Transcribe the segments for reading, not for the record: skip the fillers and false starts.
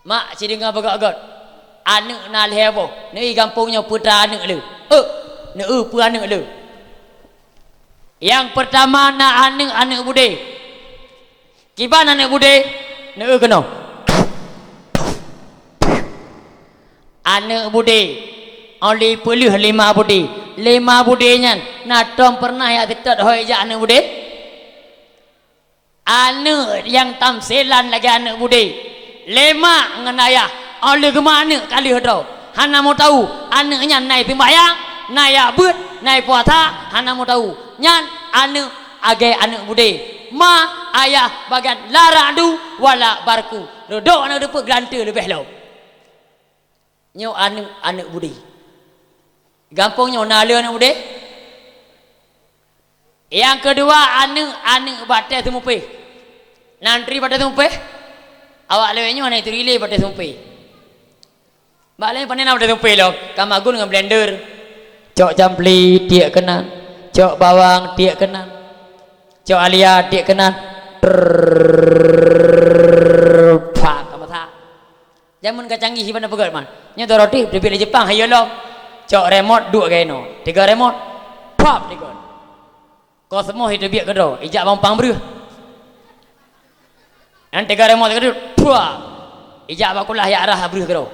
mak si dengar bagak-bagak anak nak lebo ni kampungnya putra anak lu ni pu anak lu yang pertama nak anak bude kiban anak bude ni kena anak bude oleh puluh lima bude nya nak tom pernah ya tetap hoi je anak bude anak yang tamsilan lagi anak bude lima dengan ayah oleh ke mana kali hadau hana mau tahu anaknya naik pembayang naik abut naik puasa hana mau tahu nyan anak agai anak bude ma ayah bagian laradu wala barku duduk anak depa gelanta lebih lau nyo anak bude gampangnya nala anak bude yang kedua anak batas temupe nantri batas temupe awak lewenya mana itu relay batas temupe balik pandai nak batas temupe lo kamagun dengan blender cok campli tiak kenan cok bawang tiak kenan cok alia tiak kenan pak kamu tak zaman kecanggih si mana pegat man nyo roti di pilih Jepang hayo lo cok remote dua geno 3 remote pop dikon kau semua hidup biak kedua ijak bampang beruh nanti 3 remote kedua pop ijak bakulah ya arah beruh kedua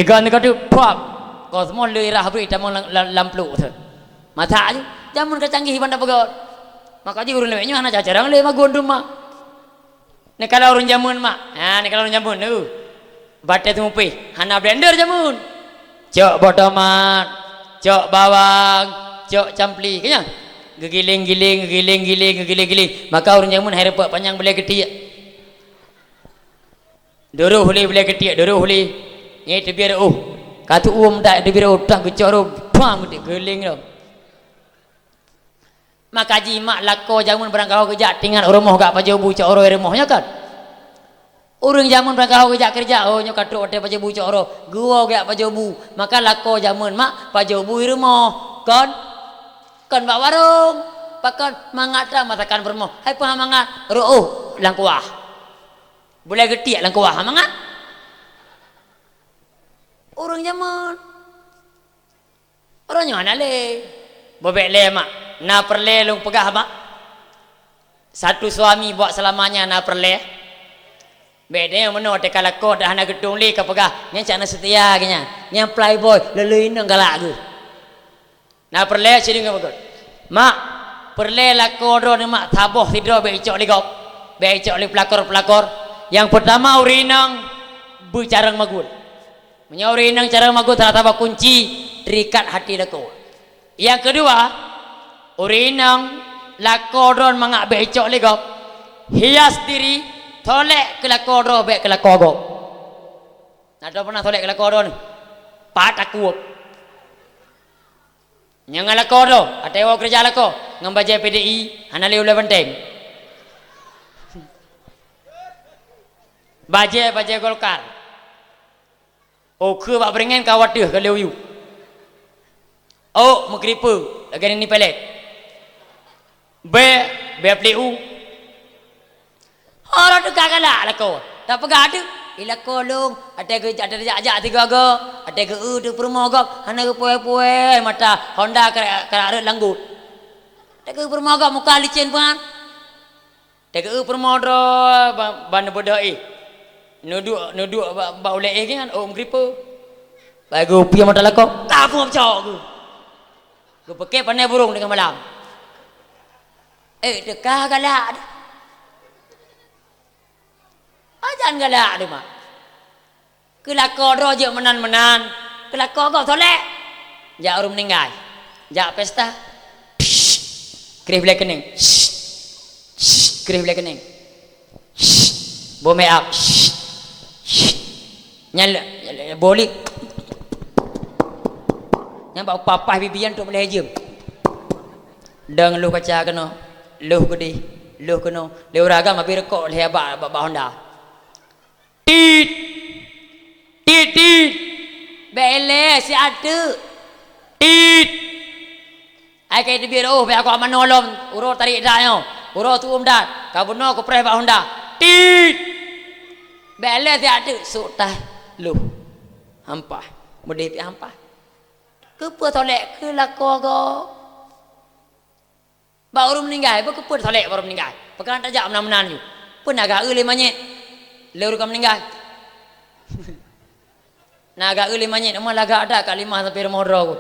3 kedua pop kau semua le arah beruh tamang lamplu tu mata aja zaman kecanggih banda pegat maka ji urun lewenya hana cacarang le ma gondum mak ni kalau urun jamun mak ha ni kalau urun jamun tu batai temupe hana blender jamun cok botomat cok bawang cok campli kenya giling maka urun jamun hai repak panjang boleh ketiak doro boleh ketiak doro boleh ni tu biar katu dak tu biar utang kecoro bang geling tu maka jimak lako jamun berangkau kerja tinggal rumah gak pajobu cok oro rumahnya kan urang jamun berangkau kerja nyo katuk hotel pajobu cok oro gua gak pajobu maka lako jamun mak pajobu rumah kan bak warung pakon mangatra masakan bermoh hai pah mangat langkuah boleh getiak langkuah mangat urang jamun orangnya mana le bobek le mak na perle lung pegah mak satu suami buat selamanya na perle beda yang mana te kala ko dah na gedung le ka pegah nya cana setia ganya nya playboy lelui nang galak gu na perle sini ngam god mak perle la ko ro ni mak taboh tidur be icok ligop be icok li pelakor yang pertama urinang bu carang magun menyaurinang carang magun ternyata kunci terikat hati lako yang kedua urinang lakoron mangak becok legop hias diri tolek ke lakoro be ke lakogo ada pernah tolek ke lakoron pat aku yang lakoro atewo kerja lako ngambaje PDI hanali ule benteng baje Golkar ke bak berengen kawat deh ke leuyu mengkripu lagi ni pelet BPU orang tu kagak kau tak pegah ada ila kolong ada ajak tiga aga ada ke tu permogak hana ke poe mata Honda kara langgut ada ke permogak muka licin pan ada ke permodro ban bodai nuduk ba oleh kan mengkripu bagu pia mata lako tak pun cok ku pakai pandai burung dengan malam dekah galak jangan galak dia mak kelakor roja menan kelakor kau tolek jak orang meninggal jak pesta kerih boleh kening kerih boleh kening bo make up nyala boleh nyambak papah bibian tu boleh jem dang lu kaca kena luh gede luh kena le uragam abi rekok le ba Honda tit bele si ada tit ai kai biar be aku aman nolom uro tarik dak nyo uro tu dat ka beno ko preh ba Honda tit bela tiada sutah lu hampa mudi pi hampa ke pu tolek ke lako go baru meninggal ke pu tolek baru meninggal pekan tajak menan-menan you pun agak le manyet leu ka meninggal naga uli manyet amal laga ada kalimah sampai remodro aku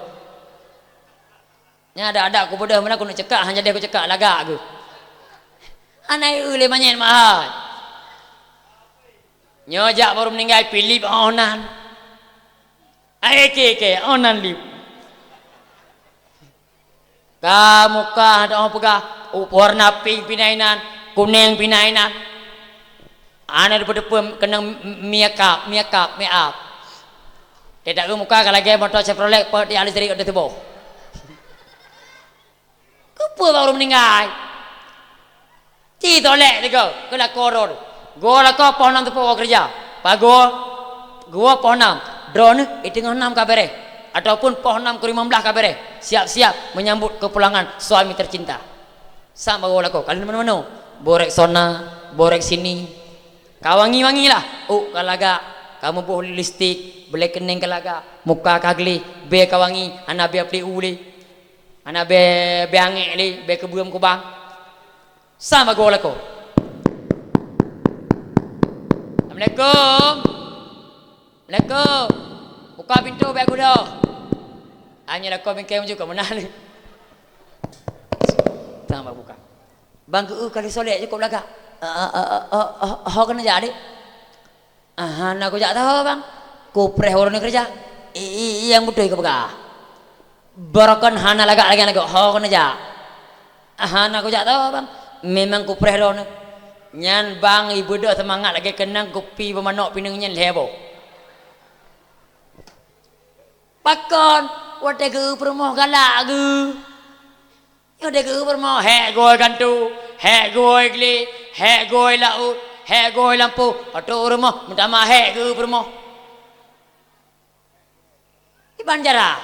nya ada aku bodoh mana aku nak cekak hanya dia aku cekak laga aku anai uli manyet mahal nyojak baru meninggal Philip onan ke onan lip kamu kah ada orang pegah warna pink pinainan kuning pinainan ana depan kena miakap tidak ke muka kalau lagi motor Chevrolet per di alis dari ada tubuh kepa baru meninggal ti tolek tiga kena koron gua kau pohon tu bawa kerja pago gua pohon drone itu dengan 6 kabere ataupun pohon 6 ke 15 kabere siap-siap menyambut kepulangan suami tercinta sama gua kau kalian mana-mana borek sona borek sini kawangi-wangi lah kalaga kamu boleh listrik boleh kening kalaga muka kagli be kawangi anak be apli uli anak be angek li be kebuam kubang sama gua lako Assalamualaikum Assalamualaikum buka pintu be aku dah hanya lako bengkai juga mana ni sama buka bang kali solek je kau laga kena jadi aku tak tahu bang kupreh orang ni kerja yang butuh ke pegah barakan hana lagak lagi kena jadi aku tak tahu bang memang kupreh orang nyan bang ibu dah semangat lagi kenang kopi bermanok pinangnya lebo pakon wate ke permoh galak ke wate ke permoh hek goi gantu hek goi gli hek goi laut hek goi lampu atau rumah minta mah hek ke rumah di banjara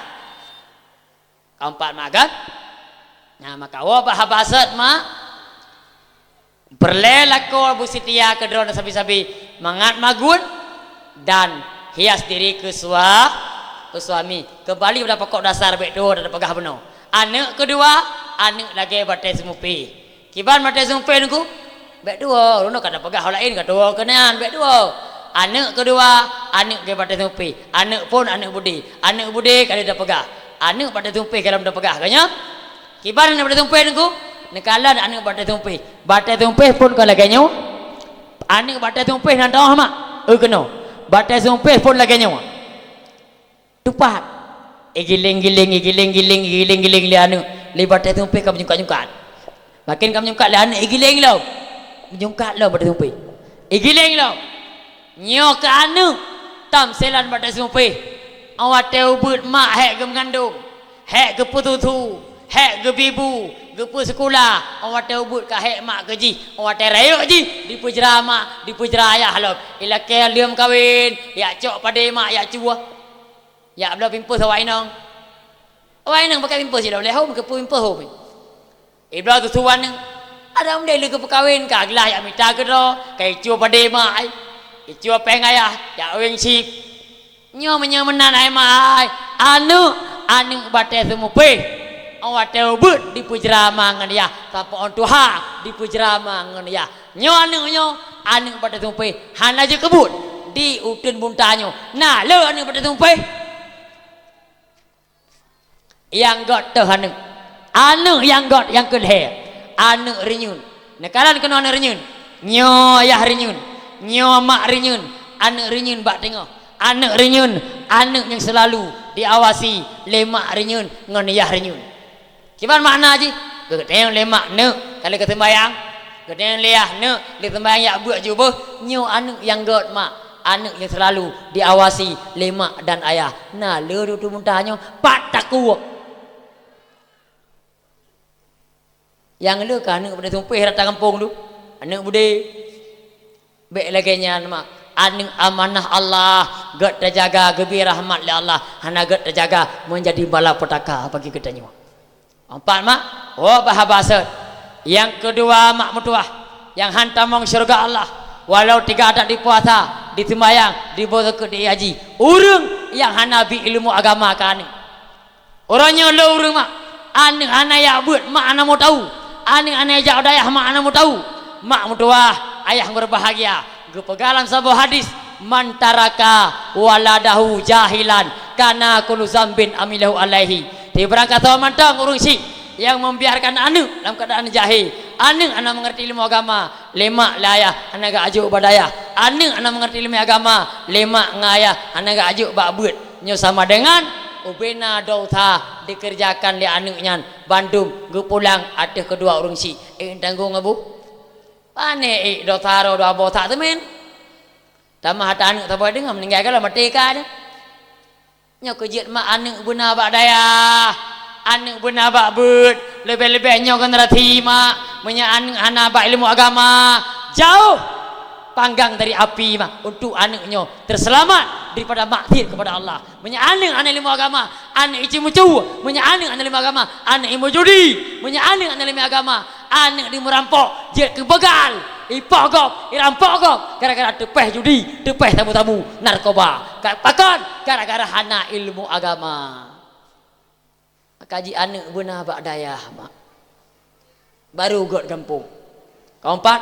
keempat makan nama kau bahasat mak berlelako Abu Sitia ke drone sabi-sabi mangat magun dan hias diri ke suami kembali pada pokok dasar bedo dan pegah benar anak kedua anak lagi batai semupi kiban batai semupi nunggu bek dua lu nak ada pegah lain kedua kenan bek dua anak kedua anak ke batai tumpi anak pun anak budi kali dah pegah anak batai tumpi kalau dah pegah kanya kiban anak batai tumpi nunggu nekalan anak batai tumpi pun kalau kanya anak batai tumpi nak tahu mak kena batai tumpi pun lagi nyawa tupat giling li anu li batai tumpi kamu nyungkat makin kamu nyungkat li anak giling lo menyungkat lo pada tumpi giling lo nyok ke anu tam selan pada tumpi awak teubut mak hek ke mengandung hek ke pututu hek ke bibu ke pu sekolah awak teubut ke hek mak keji awak terayuk ji di pujra mak di pujra ayah lo ila ke liam kawin ya cok pada mak ya cua ya belah pimpus awak inang pakai pimpus je dah boleh home ke pimpus home iblah tu tuan nang ada umdai lu ke perkahwin ka gelah ya mita ke do kai cua pada mak ai cua peng ayah ya weng sip nyo menyemenan ai mai anu batai semupe awak teubut di pujrama ngan ya sapa on tuha di pujrama ngan ya nyo anu batai semupe hana je kebut di utun buntanyo nah le anu batai semupe yang got tu anu yang got yang kelhe anu renyun nekalan kena anu renyun nyo ayah renyun nyo mak renyun anu renyun bak tengok anu renyun anu yang selalu diawasi lemak renyun ngan ayah renyun gimana makna ji gedeng lemak ne kalau kata sembayang gedeng liah ne di sembayang ya buat juga nyo anu yang got mak anu yang selalu diawasi lemak dan ayah nah le tu muntahnya pak takuak yang lu kan anak pada tumpih rata kampung tu anak budi baik lagi nya mak anak amanah Allah gak terjaga gebi rahmat li Allah hana gak terjaga menjadi bala petaka bagi kita nyawa empat mak bahasa yang kedua mak mutuah yang hantam mong syurga Allah walau 3 adat di puasa ditembayang di bawah ke di haji urang yang hanabi ilmu agama kan orangnya lo urang mak ana ya buat mak ana mau tahu ana jak dayah mak ana mau tahu mak mutuah ayah berbahagia gepegalan sebuah hadis mantaraka waladahu jahilan kana kullu zambin amilahu alaihi ti berangkat mantang urang si yang membiarkan anak dalam keadaan jahil anak mengerti ilmu agama lemak layah anak gak ajuk badayah anak mengerti ilmu agama lemak ngayah anak gak ajuk bakbut nyo sama dengan ubena dauta dikerjakan di anaknya Bandung gue pulang ada kedua orang si tanggung abu pane dautaro doa botak tu men tamah hata anak tak boleh dengar meninggalkan lah merdeka dia nyo kejit mak anak guna badayah anak benar bakbut lebih-lebihnya kan rati mak punya anak bak ilmu agama jauh panggang dari api mak untuk anaknya terselamat daripada maksiat kepada Allah punya anak ilmu agama anak isi mucu punya anak ilmu agama anak ilmu judi punya anak ilmu agama anak di merampok jet ke begal ipagok irampok gara-gara tepeh judi tepeh tamu-tamu narkoba pakon gara-gara anak ilmu agama kaji anak benar bak dayah mak baru got kampung keempat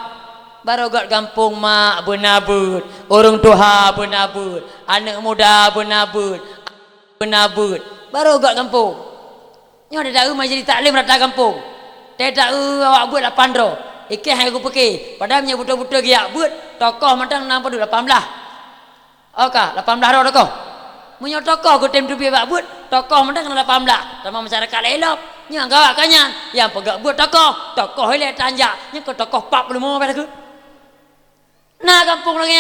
baru got kampung mak benabut orang tua benabut anak muda benabut baru got kampung nyo ada rumah jadi taklim rata kampung tidak awak buat 8 ro ikih yang aku pakai padahal punya buta-buta giak buat tokoh matang 18 okah 18 ro tokoh punya tokoh ku tim dubi bak buat tokoh matang 18 sama masyarakat elok nya gawak kanyan yang pegak buat tokoh ile tanjak nya ke tokoh 45 pada ku nah kampung lagi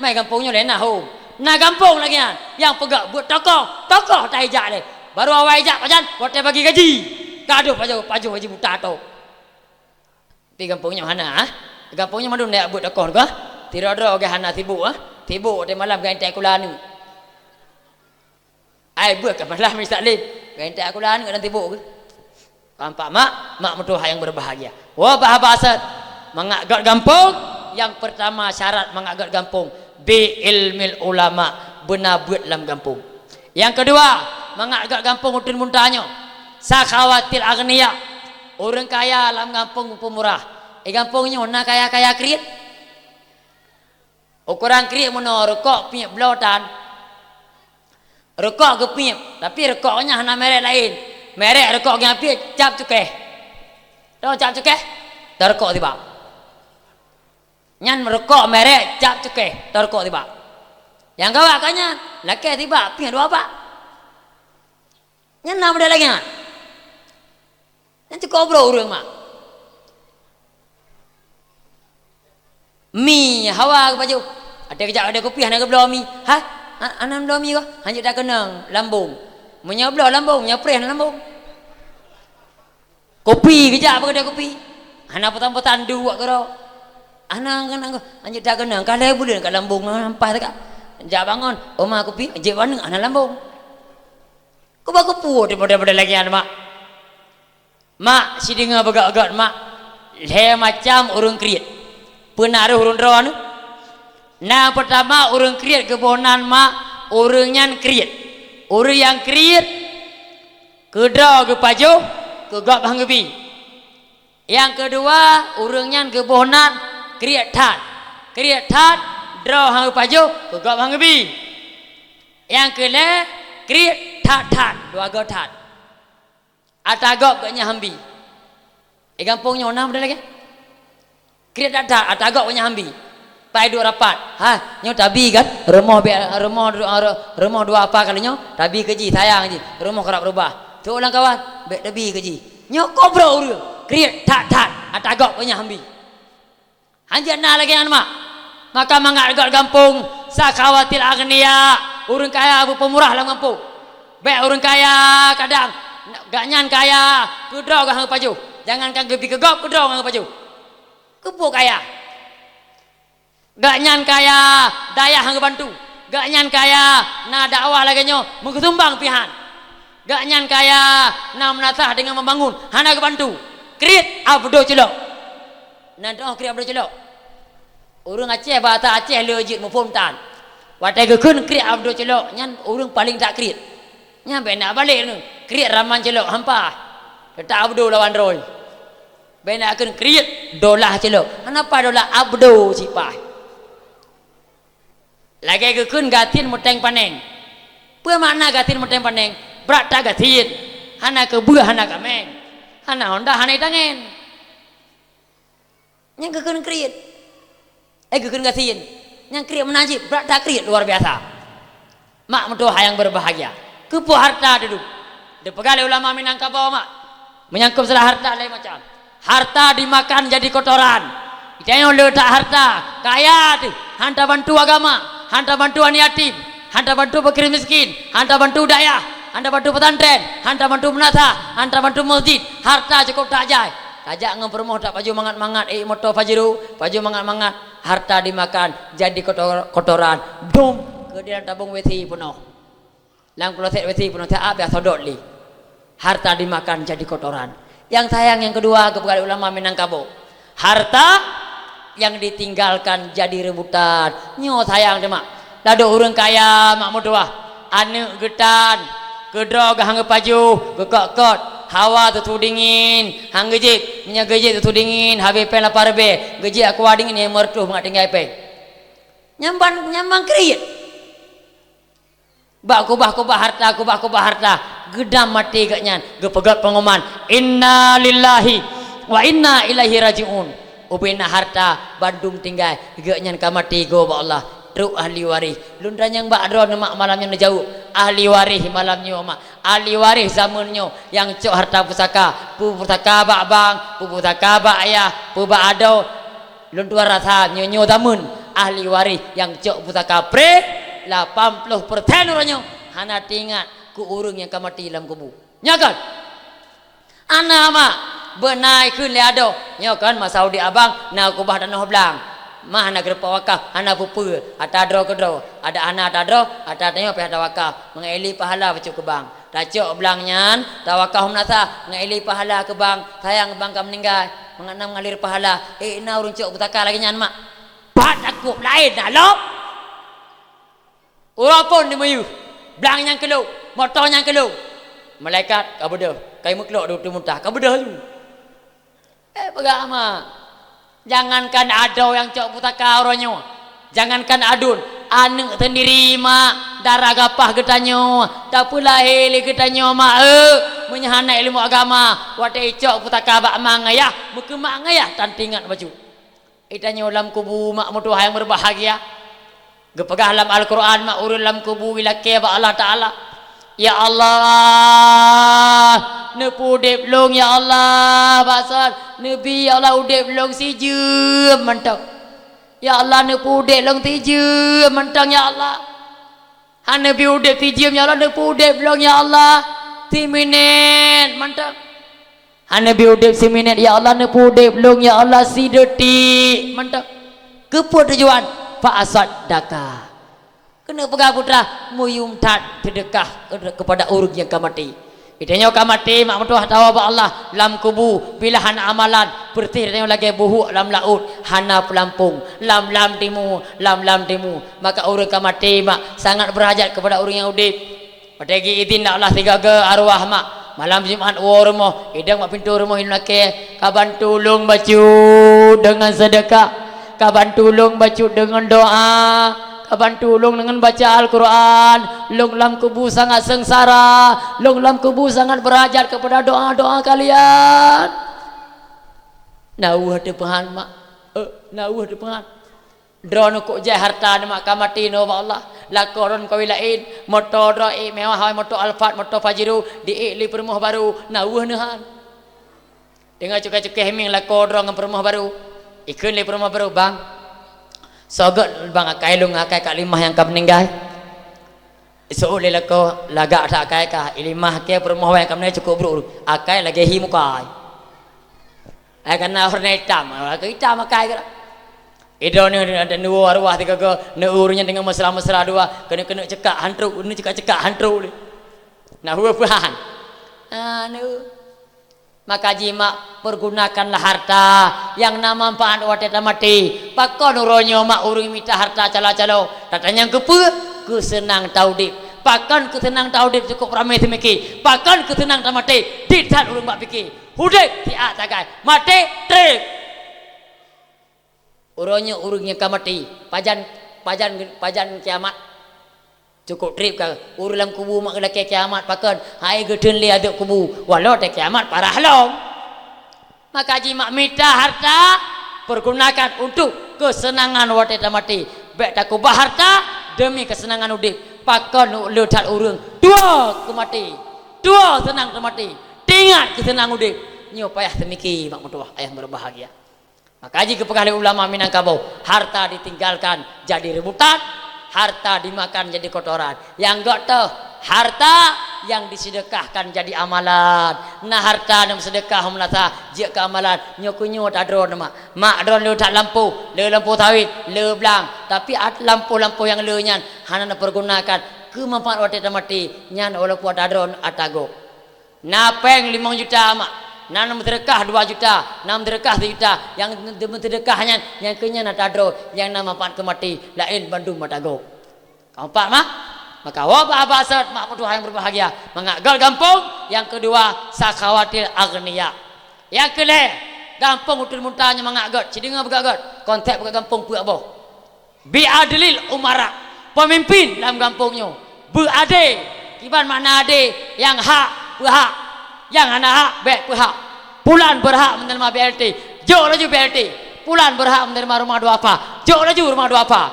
mai kampungnya lain nah ho nah kampung lagi yang pegak buat tokoh tajak le baru awal ajak pajan buat bagi gaji gaduh paju haji buta tu pi kampungnya mana kampungnya madun dak buat tokoh ka tira-tira ke hana tibu tibu de malam gain tak kulanu ai buat ke malam mistaklim gain tak kulanu dan tibu ke nampak mak mutuh yang berbahagia wa bahasa mengagat kampung yang pertama syarat mengagat kampung bi ilmil ulama benar buat dalam kampung yang kedua mengagat kampung utun muntahnya sakhawatil agniya orang kaya dalam kampung pemurah kampungnya nak kaya-kaya kriit ukuran kriit mana rokok piap blotan rokok ke piap tapi rokoknya hanya merek lain merek rokok yang piap cap cukeh tahu cap cukeh dah rokok tiba nyan merokok merek cap cukeh dah rokok tiba yang kawak kanya laki tiba piap dua apa nyan nama dia lagi kan nanti kobrol orang mak mi hawa ke baju ada kejap ada kopi ada ke belah mi anak belah mi kau hanya dah kenang lambung punya belah lambung punya preh lambung kopi kejap apa kedai kopi anak petang-petang dua kau anak kau hanya dah kenang kalau boleh kat lambung nampak tak jap bangun oma kopi je mana anak lambung kau baku puas daripada lagi anak mak si dengar begak-begak mak le macam orang kriat pernah ada orang rawan nah pertama orang kriat kebonan mak orangnya kriat orang yang kriat kedra ke paju ke gap hanggebi yang kedua orangnya kebonan kriat tat dra hang paju ke gap hanggebi yang kele kriat tat dua gap tat atagok gaknya hambi kampungnya onam dah lagi kriat tat atagok gaknya hambi pai dua rapat nyo tabi kan rumah dua apa kali nyo tabi keji sayang je rumah kerap berubah tu orang kawan bek tabi keji nyo kobro uru kriat tat atagok gaknya hambi hanya nah lagi mak maka mengagat kampung sakhawatil agniya orang kaya abu pemurah dalam kampung bek orang kaya kadang gak nyan kaya kudraw ke hang paju jangankan gebi kegop kudraw hang paju kepuk kaya gak nyan kaya daya hang bantu gak nyan kaya na dakwah lagi nyo mengketumbang pihan gak nyan kaya na menatah dengan membangun hana ke bantu kriit abdo celok nanti kriit abdo celok orang Aceh bahasa Aceh lejit mufumtan Watai gekun kriat abdo celok nyan urang paling tak kriat. Nya nak balik nu. Kriat raman celok hampa. Tak abdo lawan roy. Nak akan kriat dolah celok. Kenapa dolah abdo sipai. Lagi gekun gatin muteng paneng. Apa makna gatin muteng paneng? Berat tak gatin. Hana kebuah hana kameng. Hana honda hana tangen. Yang gekun kriat. Gekun gatin. Yang kriat menajib. Berat tak kriat luar biasa. Mak mentua yang berbahagia. Kepu harta duduk. Dipegali ulama Minangkabau mak. Menyangkut salah harta lain macam. Harta dimakan jadi kotoran. Jangan letak harta. Kaya tu. Hanta bantu agama. Hanta bantu anak yatim. Hanta bantu fakir miskin. Hanta bantu daya. Hanta bantu pesantren. Hanta bantu menata. Hanta bantu masjid. Harta cukup tak jai. Tajak ngepermoh tak baju mangat-mangat. Motor fajiru. Baju mangat-mangat. Harta dimakan jadi kotoran. Dum. Kemudian tabung weti penuh. Lang kloset weti penuh. Tak apa sodot li. Harta dimakan jadi kotoran. Yang sayang yang kedua kepada ulama Minangkabau. Harta yang ditinggalkan jadi rebutan. Nyo sayang demak. Lado orang kaya mak mutua. Anak getan. Kedrog hang paju. Gekok-kot. Hawa tu dingin. Hang gejit. Minyak gejit tu dingin. Habis pen lapar be. Gejit aku dingin yang mertuh mengat tinggal pen. Nyambang kriit. Kubah harta. Gedam mati gaknya. Gepegat pengumuman. Inna lillahi wa inna ilaihi raji'un. Ubina harta bandung tinggal. Gaknya kamati go ba Allah. Truk ahli waris. Lundan yang bakdro mak malamnya jauh. Ahli waris malamnya mak. Ahli waris zamannya yang cok harta pusaka. Pusaka bak bang, pusaka bak ayah, bak ado. Luntuan rasa nyo zaman. Ahli waris yang cok pusaka pre 80% orangnya. Hana tinggal ku urang yang kamati dalam kubu. Nyakan. Ana mak benai kun le ado. Nyakan mas Saudi abang na kubah tanah belang. Mah nak gerpa wakaf, ana pupu, ata dro ke dro, ada anak ata dro, ata tanya pe ada wakaf, mengeli pahala bacuk ke bang. Tacuk belangnya, tawakaf menasa, mengeli pahala ke bang, sayang bang kam meninggal, menganam ngalir pahala. Na urun cuk betaka lagi nyan mak. Pat aku lain dah lo. Urang pun di mayu. Belang yang kelu, motor yang kelu. Malaikat kabedah, kai muklok du muntah, kabedah tu. Pegama. Jangankan ado yang cok putaka orangnya. Jangankan adun. Anak sendiri mak. Darah gapah getanyo. Tak pula heli getanyo mak. Menyahana ilmu agama. Watai cok putaka bak mangayah. Muka mangayah. Tantingan baju. Itanyo dalam kubu mak mutuah yang berbahagia. Gepegah dalam Al-Quran mak urun dalam kubu wilakir bak Allah Ta'ala. Ya Allah, nepu dep long ya Allah, pasal Nabi ya Allah udep long si jam mentang. Ya Allah nepu dep long si jam mentang ya Allah. Han Nabi udep si jam ya Allah nepu dep long ya Allah 3 minit mentang. Han Nabi udep 3 minit ya Allah nepu dep long ya Allah si detik mentang. Keput tujuan fa asaddaka. Kena pegah putra muyum tat sedekah kepada urang yang kamati. Itanya kamati mak mentuah tawa ba Allah lam kubu pilihan amalan perti tanya lagi buhuk lam laut hana pelampung lam timu maka urang kamati mak sangat berhajat kepada urang yang udip. Padagi izin Allah tiga ke arwah mak malam Jumaat rumah idang mak pintu rumah inake kaban tulung baju dengan sedekah kaban tulung baju dengan doa kaban tulung dengan baca Al-Quran. Long lam kubu sangat sengsara. Long lam kubu sangat berhajat kepada doa-doa kalian. Nauh depan mak. Nauh depan. Drone kok jai harta mak kamati no Allah. Lakoron kau lain. Motor roi mewah hai motor Alphard motor Fajiru di li permuh baru. Nauh nehan. Dengar cukai-cukai heming lakoron dengan permuh baru. Ikun li permuh baru bang. Sogot bang akai lung akai kat limah yang kam meninggal. So le lako lagak tak akai ka limah ke permoh yang kam meninggal cukup bro. Akai lagi hi mukai. Kena warna hitam. Hitam akai ke. Itu ni ada dua arwah tiga ke neurnya dengan mesra-mesra dua kena cekak hantruk ni cekak hantruk ni. Nah huwa pahan. Nu Maka jima pergunakanlah harta yang nama manfaat wateta mati. Pakon uronyo mak urung minta harta calo-calo. Datanya ke senang taudip. Pakon ke senang taudip cukup ramai temeki. Pakon ke senang tamati. Ditat urung mak fikir. Hudek tiak tagai. Mati trip. Uronyo urungnya kamati. Pajan kiamat. Cukup trip ka urulam kubu mak kena kiamat pakon hai geden li aduk kubu walau te kiamat parah long. Maka jima minta harta pergunakan untuk kesenangan wateta mati. Bek tak kubah harta demi kesenangan udip. Pakon ledat urung dua ke mati. Dua senang ke mati. Tingat kesenang udip. Nyo payah temiki mak mutuah ayah berbahagia. Maka jika pegawai ulama Minangkabau harta ditinggalkan jadi rebutan. Harta dimakan jadi kotoran. Yang gak tahu harta yang disedekahkan jadi amalan. Nah harta yang sedekah melata jika amalan nyokunyo tak drone mak drone lu tak lampu tawit le belang tapi lampu-lampu yang lenyan hana pergunakan ke manfaat wateta mati nyan walaupun tak drone atago. Napeng 5 juta mak. Nanam sedekah 2 juta, nam sedekah 1 juta, yang sedekahnya yang kenya natadro, yang nama manfaat kemati lain Bandung matago. Kau pak mak? Maka wabah basat mak mutuah yang berbahagia mengagal gampung. Yang kedua sakhawatir agniya. Yang kedua gampung utul muntahnya mengagal. Cidinga begagal. Kontek begagal gampung puak boh. Biadlil umara. Pemimpin dalam gampungnya. Berade. Kiban makna ade yang hak berhak. Yang anak hak baik berhak. Pulan berhak menerima BLT. Jauh laju BLT. Pulan berhak menerima rumah dua apa. Jauh laju rumah dua apa.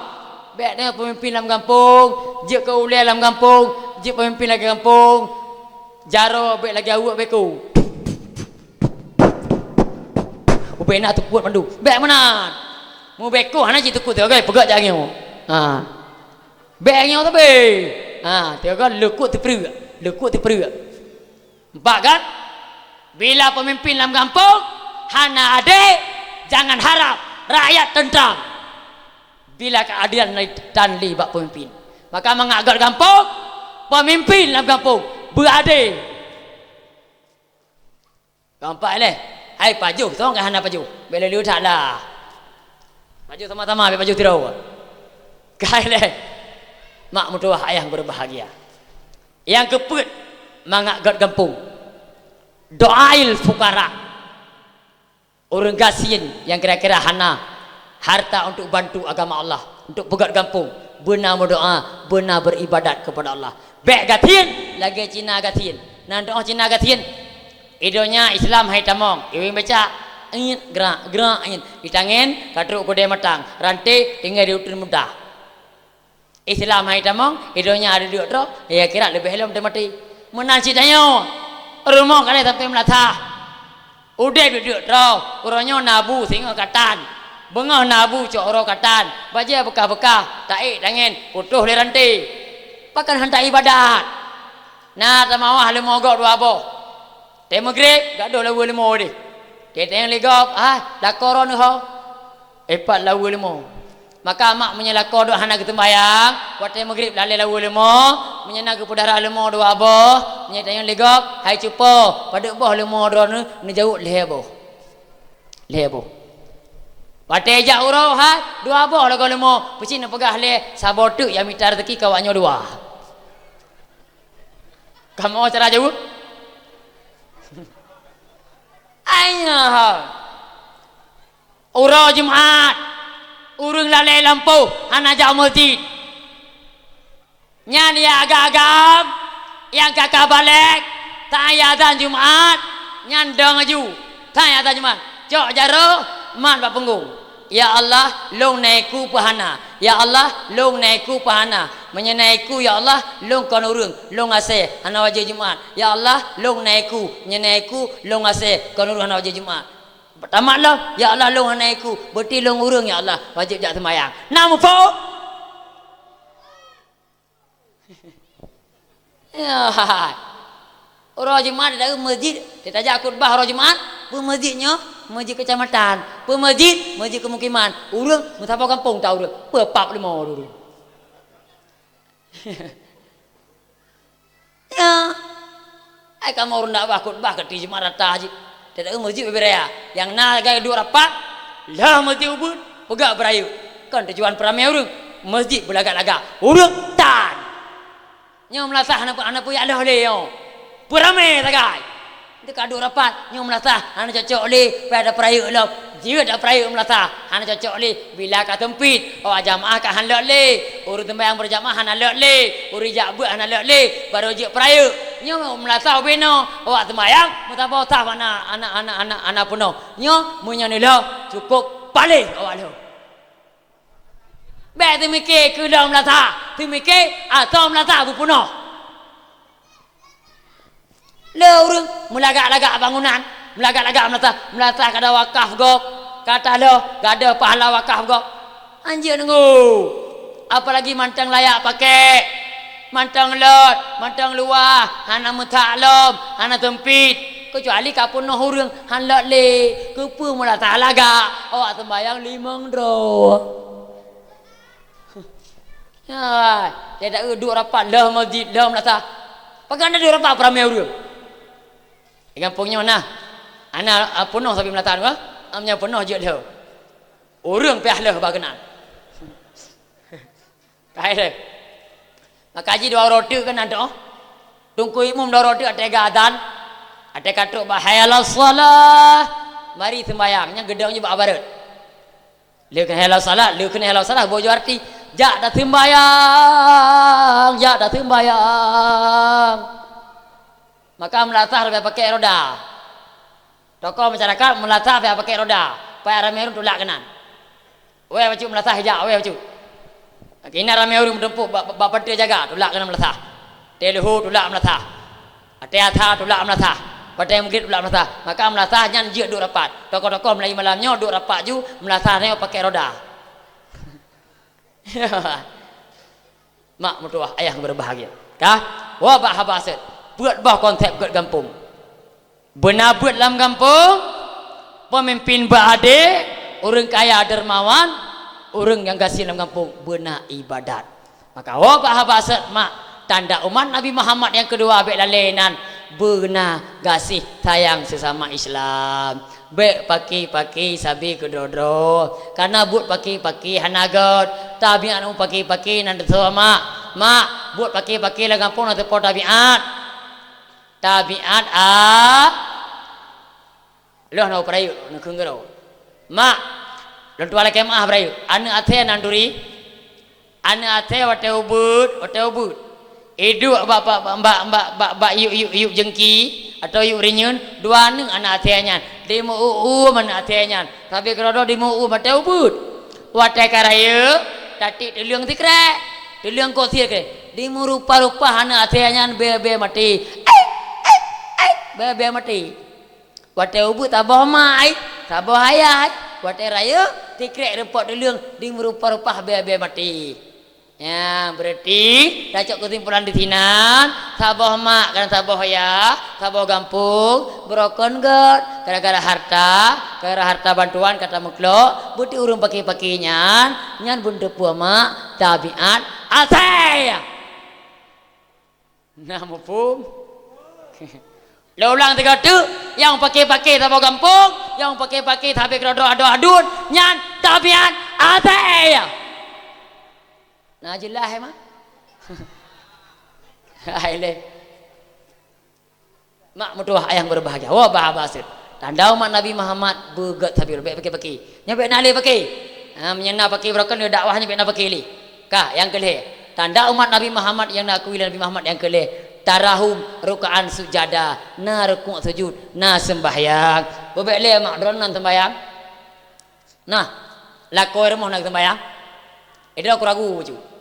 Baiknya pemimpin dalam kampung. Jik ke uliah dalam kampung. Jik pemimpin lagi kampung. Jaro baik lagi awak beku. Ubek nak tukut mandu. Baik mana? Mu beku hana cik tukut tu. Okay, pegak jangan. Baiknya tu baik. Tengok kan lekut terperu. Lekut terperu. Empat kan? Bila pemimpin dalam kampung hana adik, jangan harap rakyat tentram. Bila keadilan dan libat pemimpin, maka mengagar kampung pemimpin dalam kampung beradik. Gampak leh. Hai paju, tahu enggak hana paju? Bila liu tak lah. Paju sama-sama, paju tirau. Kai leh. Mak mutuah ayah berbahagia. Yang keput mengagar kampung. Doail fukara. Orang gasin yang kira-kira hana harta untuk bantu agama Allah, untuk pegat kampung, benar berdoa, benar beribadat kepada Allah. Bek gatin lagi Cina gatin. Nan doa Cina gatin. Idonya Islam hai tamong. Iwing baca ingin gerak ingin ditangin katruk kode matang. Rantai tinggal di utun mudah. Islam hai tamong, idonya ada di utro, ya kira lebih helm mati. Menanci tanyo. Rumah kalian sampai melata. Udah duduk terus. Orangnya nabu singa katan. Bengah nabu coro katan. Baja bekah-bekah. Taik dangin. Putuh di rantai. Pakan hantar ibadat. Nah tamawah le mogok dua boh. Teh magrib gak ada lawu lemo di. Kita yang ligop dah koron ho. Epat lawu lemo. Maka mak menyelakor doa anak ketembayang. Waktu maghrib lalai lawu lemo. Menyenang kepada lemo dua boh. Menyetang yang legok. Hai cupo. Pada boh lemo drone ni jauh lebo. Lebo. Waktu ejak urau hai. Dua boh lagu lemo. Pecik nak pegah le. Sabotuk yang minta rezeki kawannya dua. Kamu cara jauh? Ayah. Urau Jumaat. Urung lalai lampu hana jauh masjid. Nyan ya agak-agak yang kakak balik tak ayatan Jumaat nyan dong aju tak ayatan Jumaat jok jaro man pak punggung. Ya Allah long naiku pahana. Ya Allah long naiku pahana. Menyenaiku ya Allah long kon urung long ase hana wajib Jumaat. Ya Allah long naiku menyenaiku long ase kon urung hana wajib Jumaat. Pertama lah, ya Allah long hanaiku, berarti long urung ya Allah, wajib jak sembahyang. Namu po. Ya. Orang Jumaat dari masjid, kita ajak khutbah orang Jumaat, pu masjidnya, masjid kecamatan, pu masjid kemukiman. Urung, mutapa kampung tahu urung, pepap lima urung. Ya. Ai kamu orang dak khutbah ke di Jumaat haji. tidak masjid beraya yang nagai dua rapat lah masjid ubud pegak berayu kan tujuan peramai urang masjid belagak-lagak urang tan nyo melasah anak pu ya dah le yo peramai tagai dekat dua rapat nyo melasah anak cocok le pada perayu lo dia dak perayu melasah anak cocok le bila ka tempit oh jamaah ka hanlok le urang tembayang berjamaah hanlok le urang jak buat hanlok le baru je perayu nyo melasah beno awak tembayang mutapa tah mana anak puno nyo munyo ni lo cukup paling awak lo be tu mikir ke dalam melasah tu mikir atau melasah bu puno le urang melagak-lagak bangunan melagak-lagak melasah kada wakaf gok kata lo gada pahala wakaf gok anjir nunggu apalagi mantang layak pakai mantang lot mantang luah hana mutaklom hana tempit kecuali kapun no hurung han lot le kepu mula talaga awak sembayang 5 dro ya tidak duduk rapat lah masjid lah melata pakai anda duduk rapat peramai hurung di kampungnya mana anak penuh sampai melata tu amnya penuh je dah hurung peh lah bagenan kai dah maka haji 2 roti kan ada tungku imam 2 roti ada gadan ada katuk bahayala salah mari sembayangnya gedangnya bak barat le kan hayala salat le kan hayala salat bojo arti jak dah sembayang maka melatah lebih pakai roda tokoh masyarakat melatah lebih pakai roda payah ramai orang tolak kanan weh baju melatah hijau weh baju kini ramai orang mendempuk bak peti jaga tolak kanan melatah teluhu tolak melatah ati-atha tolak melatah pada mungkin pula melatah maka melatah nyan je duk rapat tokoh-tokoh Melayu malamnya duk rapat ju melatah ni pakai roda mak mertua ayah berbahagia kah wa bah habaset buat bah konsep kat kampung benar buat dalam kampung pemimpin berade orang kaya dermawan orang yang gasih dalam kampung benar ibadat maka wa bah habaset mak tanda umat Nabi Muhammad yang kedua abek lalenan benar gasih sayang sesama Islam bek paki-paki sabi kedodro karena but paki-paki hanagot tabiat nu paki-paki nan sama mak but paki-paki lah kampung nanti po tabiat loh no perayu no kunggero mak lan tuala kemah perayu anu athe nanduri anu athe wate ubud edu mbak yuk jengki atau yuk rinyun dua neng anak atianya demo mana atianya tapi kalau demo mate ubud wate karaya tati telung tikrek telung kotir ke demo rupa-rupa anak atianya bebe mati bebe mati wate ubud tabah mai tabah hayat wate raya tikrek repot telung demo rupa-rupa bebe mati ya berarti dacok kesimpulan di sinan sabah mak kan sabah ya sabah kampung brokon god gara-gara harta bantuan kata muklo buti urung pakai-pakainya nyan bunda puama mak tabiat asai nah mufum lo ulang 3 tu yang pakai-pakai sabah kampung yang pakai-pakai tapi kerodo adu-adun nyan tabiat asai nah jelas emang aile mak mertua ayang berbahagia wah bahagia tanda umat Nabi Muhammad begat tapi lebih pakai nyampe nali pakai menyena pakai broken dakwah nyampe nak pakai li kah yang kelih tanda umat Nabi Muhammad yang nak akui Nabi Muhammad yang kelih tarahum rukaan sujada na rukuk sujud na sembahyang bebek le mak dronan sembahyang nah lakoi remoh nak sembahyang itu aku ragu cu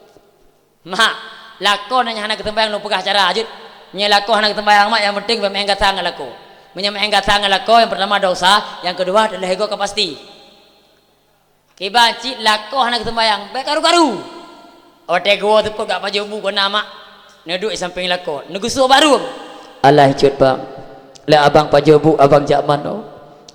mak lakon hanya anak ketembayang lu pegah cara ajut nyelako anak ketembayang mak yang penting memang enggak sangat lako menyemenggat sangat lako yang pertama dosa yang kedua adalah ego kapasti kibaci lako anak ketembayang baik karu-karu ote gua tu pun gak baju bu kena mak neduk samping lako negusu baru Allah cut bang le abang pajobu abang jak mano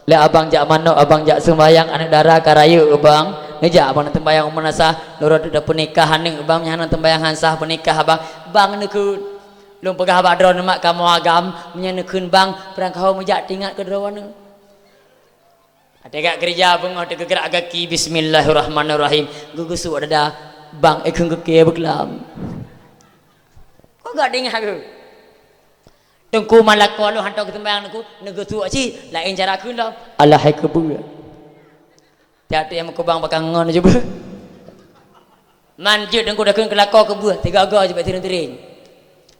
le abang jak mano abang jak sembayang anak darah karayu bang ngejak abang nak tembayang menasah loro dah pernikahan ning abang nyana tembayang hansah pernikah abang bang nekeun lum pegah abang dron mak kamu agam menyenekeun bang perang kau mejak tingat ke drawan Ada gak kerja bengah ada gerak kaki bismillahirrahmanirrahim. Gugusu ada bang ekeng keke beklam. Kok gak dengar aku? Tengku malako lu hantar ke tembang aku negutu aci lain cara aku lah. Allah hai kebu. Tiada yang kebang bakangan coba. Manjut tengku dah ke lako kebu tiga-tiga je tiring-tiring.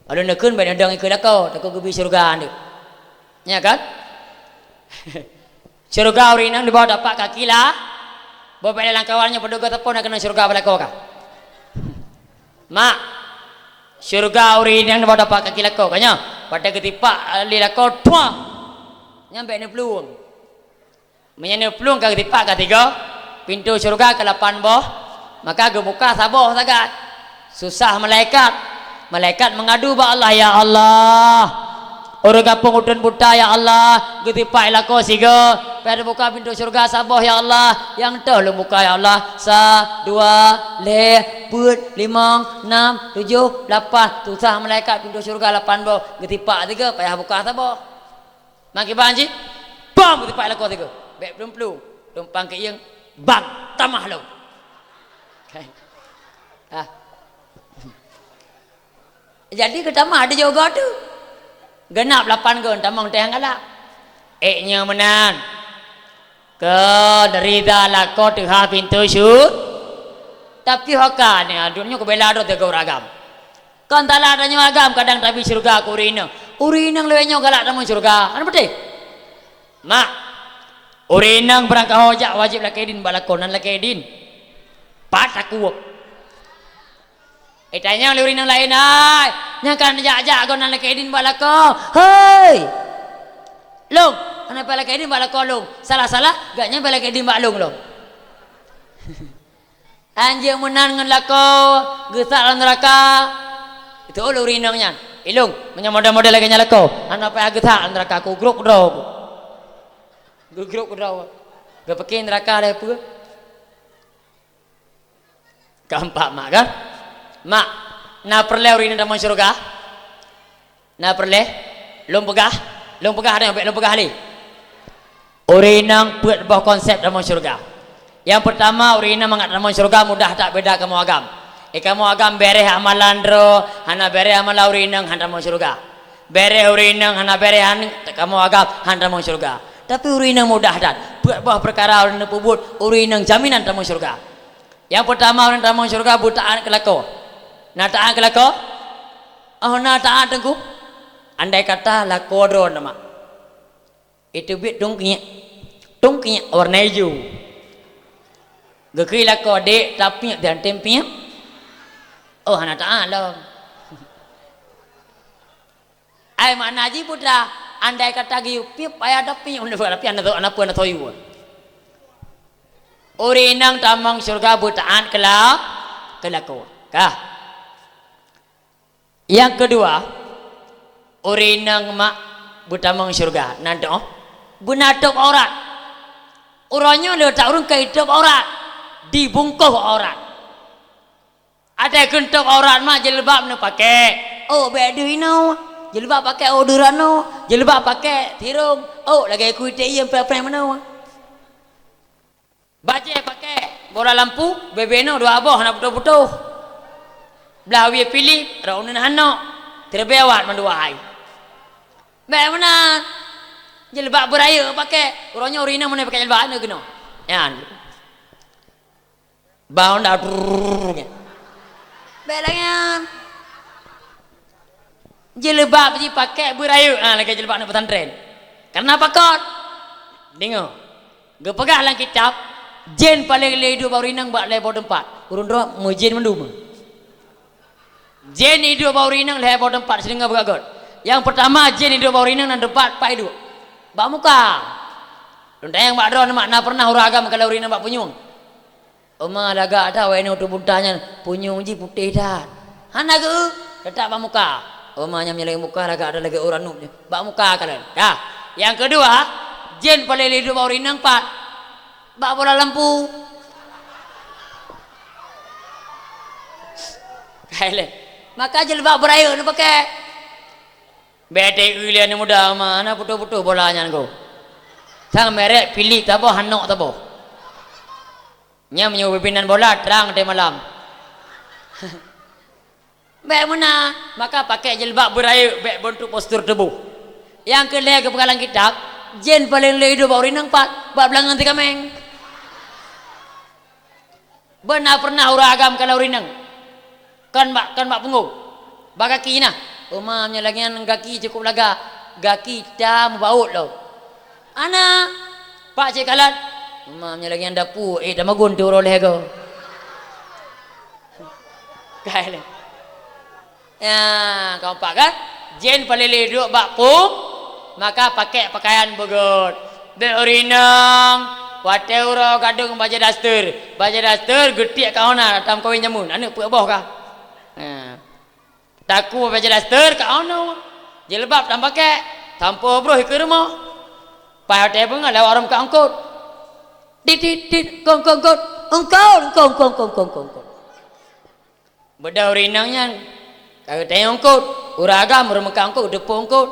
Kalau nak kun badan dang ke lako tak kebu syurga ni. Ya kan? Syurga ori nang di bawah dapat kaki lah. Bawa dalam kawannya penduga tepon nak kena syurga belako kah? Mak syurga ori nang di bawah dapat kaki lako kanya. Pada ketipak lilako tua nyampe ni peluang menyana peluang ke ketipak ketiga pintu syurga ke 8 boh maka gemuka saboh sangat susah malaikat mengadu ba Allah ya Allah orang kampung udun buta ya Allah ketipak lilako siga pada buka pintu syurga saboh ya Allah yang dah lu buka ya Allah 1 2 5 6 7 8 susah malaikat pintu syurga 8 boh ketipak 3 payah buka saboh maki banji bam ketipak lilako 3 baik belum tumpang ke yang bang tamah lu okay. Jadi ke tamah ada juga tu genap 8 ke tamang teh galak nya menan ke derita lako tengah pintu syur tapi hoka ni adunya ke bela do tega agam kan tala adanya agam kadang tapi surga ku urinang lewenya galak tamu surga anu betul mak urinang berangkat hojak wajib lakedin balakonan lakedin pataku tanya urinang lain ai nyakan jak-jak kau nan lakedin balako hei long ana pala kaidin bala kolong salah-salah gak nyampe lagi di maklung lo anjing menan ngan lako gesak neraka itu ulu rinangnya ilung punya model-model lagi nyalako ana pa gesak neraka ku grup do gak pakai neraka ada apa keempat mak kan mak na perle urin dalam syurga na perle lom pegah ada sampai lom pegah ni urinang buat bawah konsep dalam syurga. Yang pertama urinang mengat dalam syurga mudah tak beda kamu agam. Kamu agam bereh amalan ro, hana bereh amalan urinang hana dalam syurga. Bereh urinang hana bereh kamu agam hana dalam syurga. Tapi urinang mudah dan buat bawah perkara urinang pubut urinang jaminan dalam syurga. Yang pertama urinang dalam syurga butaan kelako. Nataan kelako? Oh nataan tengku. Andai kata lako do nama. Itu bit tungkinya warna hijau gekila kode tapi dan tempnya oh hana ta'ala ai mana ji putra andai kata giu pip aya tapi unda tapi anda tahu anak pun tahu urinang tamang surga butaan kelako kah yang kedua urinang mak butamang surga nanto bunatok orang orangnya letak urang kehidup orang dibungkuh orang ada kentok orang mah jilbab nak pakai oh beduino jilbab pakai odurano jilbab pakai tirung oh lagi kuit yang apa mana baca pakai bola lampu bebeno dua aboh nak putuh-putuh belah we pilih raunan hano terbewat menduai mana jilbab beraya pakai orangnya urina mana pakai jilbab ana kena ya bau dah belangan jilbab ji pakai beraya lagi jilbab nak pesantren karena apa kot dengar ge pegah lang kitab jen paling ledu bau rinang bak lebar tempat urun ro mujin mendum jen hidup bau rinang lebar tempat sedengah begagot yang pertama jen hidup bau rinang dan tempat pak hidup bak muka yang bak drone makna pernah uragam kalau urina bak punyung oma laga ada wae ni untuk buntanya punyung ji putih dah hana ke letak bak muka oma nya lagi muka laga ada lagi orang nu bak muka kalian dah yang kedua jen paling hidup bak urina empat bak bola lampu kaile maka jilbab beraya ni pakai bete ulian muda mana putu-putu bolanya kau Sang merek pilih tak apa hanok tak apa. Nya menyu pimpinan bola terang di malam. Baik mana? Maka pakai jilbab berair, baik bentuk postur tubuh. Yang kelih ke pekalang kitab, jen paling le hidup bau rinang pat, bab belangan tiga meng. Benar pernah urang agam kalau rinang. Kan mak punggung. Bak kaki nah. Umamnya lagi yang kaki cukup laga. Kaki dah baut lo. Ana pak cik kalat. Umamnya lagi yang dapur. Dah magun tu oleh go. Kail. Ya, kau pak kan? Jen palele duduk bak pung, maka pakai pakaian begut. Be urinang, wate uro gadung baca daster getik kau na dalam kawin jamun. Anu puak boh kah? Taku baca daster kau na. Jilbab tak pakai, tanpa bro ke rumah. Pai hotel pun ada orang ke angkut. Dit kong. Beda urinangnya. Kalau tanya angkut, uragam meremeka angkut, depuk angkut.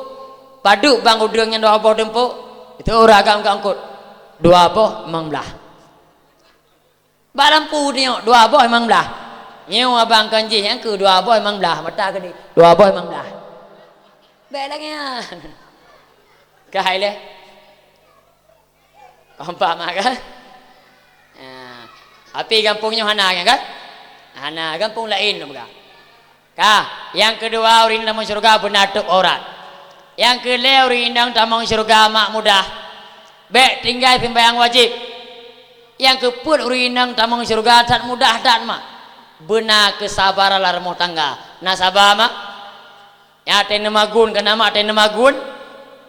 Padu bang udangnya dua boh dempuk. Itu uragam ke angkut. Dua boh memang belah. Bak lampu tengok, dua boh memang belah. Nyew abang kanji yang ke dua boh memang belah. Mata ke ni, dua boh memang belah. Baik lagi ya. Kahai leh. Nampak mak kan? Api kampungnya Hana kan? Hana kampung lain bukan? Kah, yang kedua urin dalam syurga penatuk aurat. Yang kelima urin dalam tamang syurga mak mudah. Baik tinggal sembahyang wajib. Yang keempat urin dalam tamang syurga tak mudah tak mak. Benar kesabaran lah rumah tangga. Nak sabar mak. Ya tena magun kena mak tena magun.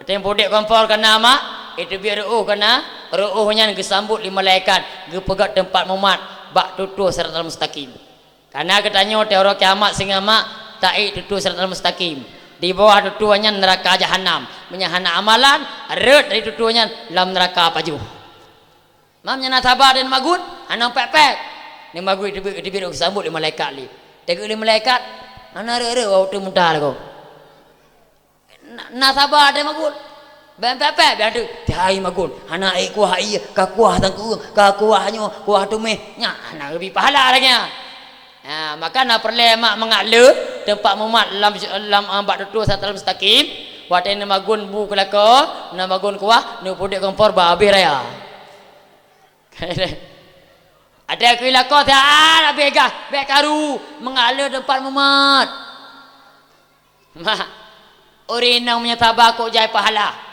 Tena podek kompor kena mak. Itu biar kena ruuhnya gesambut lima malaikat. Gepegat tempat mumat. Bak tutur siratal mustaqim. Karena katanya teori kiamat sehingga mak taik tutur siratal mustaqim. Di bawah tuturnya neraka jahanam. Menyahana amalan, red dari tuturnya dalam neraka paju. Mamnya nak sabar dan magun, anak pek-pek. Ni magun itu biar gesambut lima malaikat li. Tengok lima malaikat, anak re waktu mudah lah kau. Nak sabar dan magun. Bempek biar tu dihai magun anak kuah iya ka kuah tangku ka kuahnya kuah tu meh nya anak lebih pahala lagi maka nak perlu mak mengalu tempat mumat lam ambak tutur siratal mustaqim waten magun bu kelako na magun kuah nu podek kompor babi raya ada kelako dah bega bekaru mengalu tempat mumat mak urinang menyatabar kok jai pahala.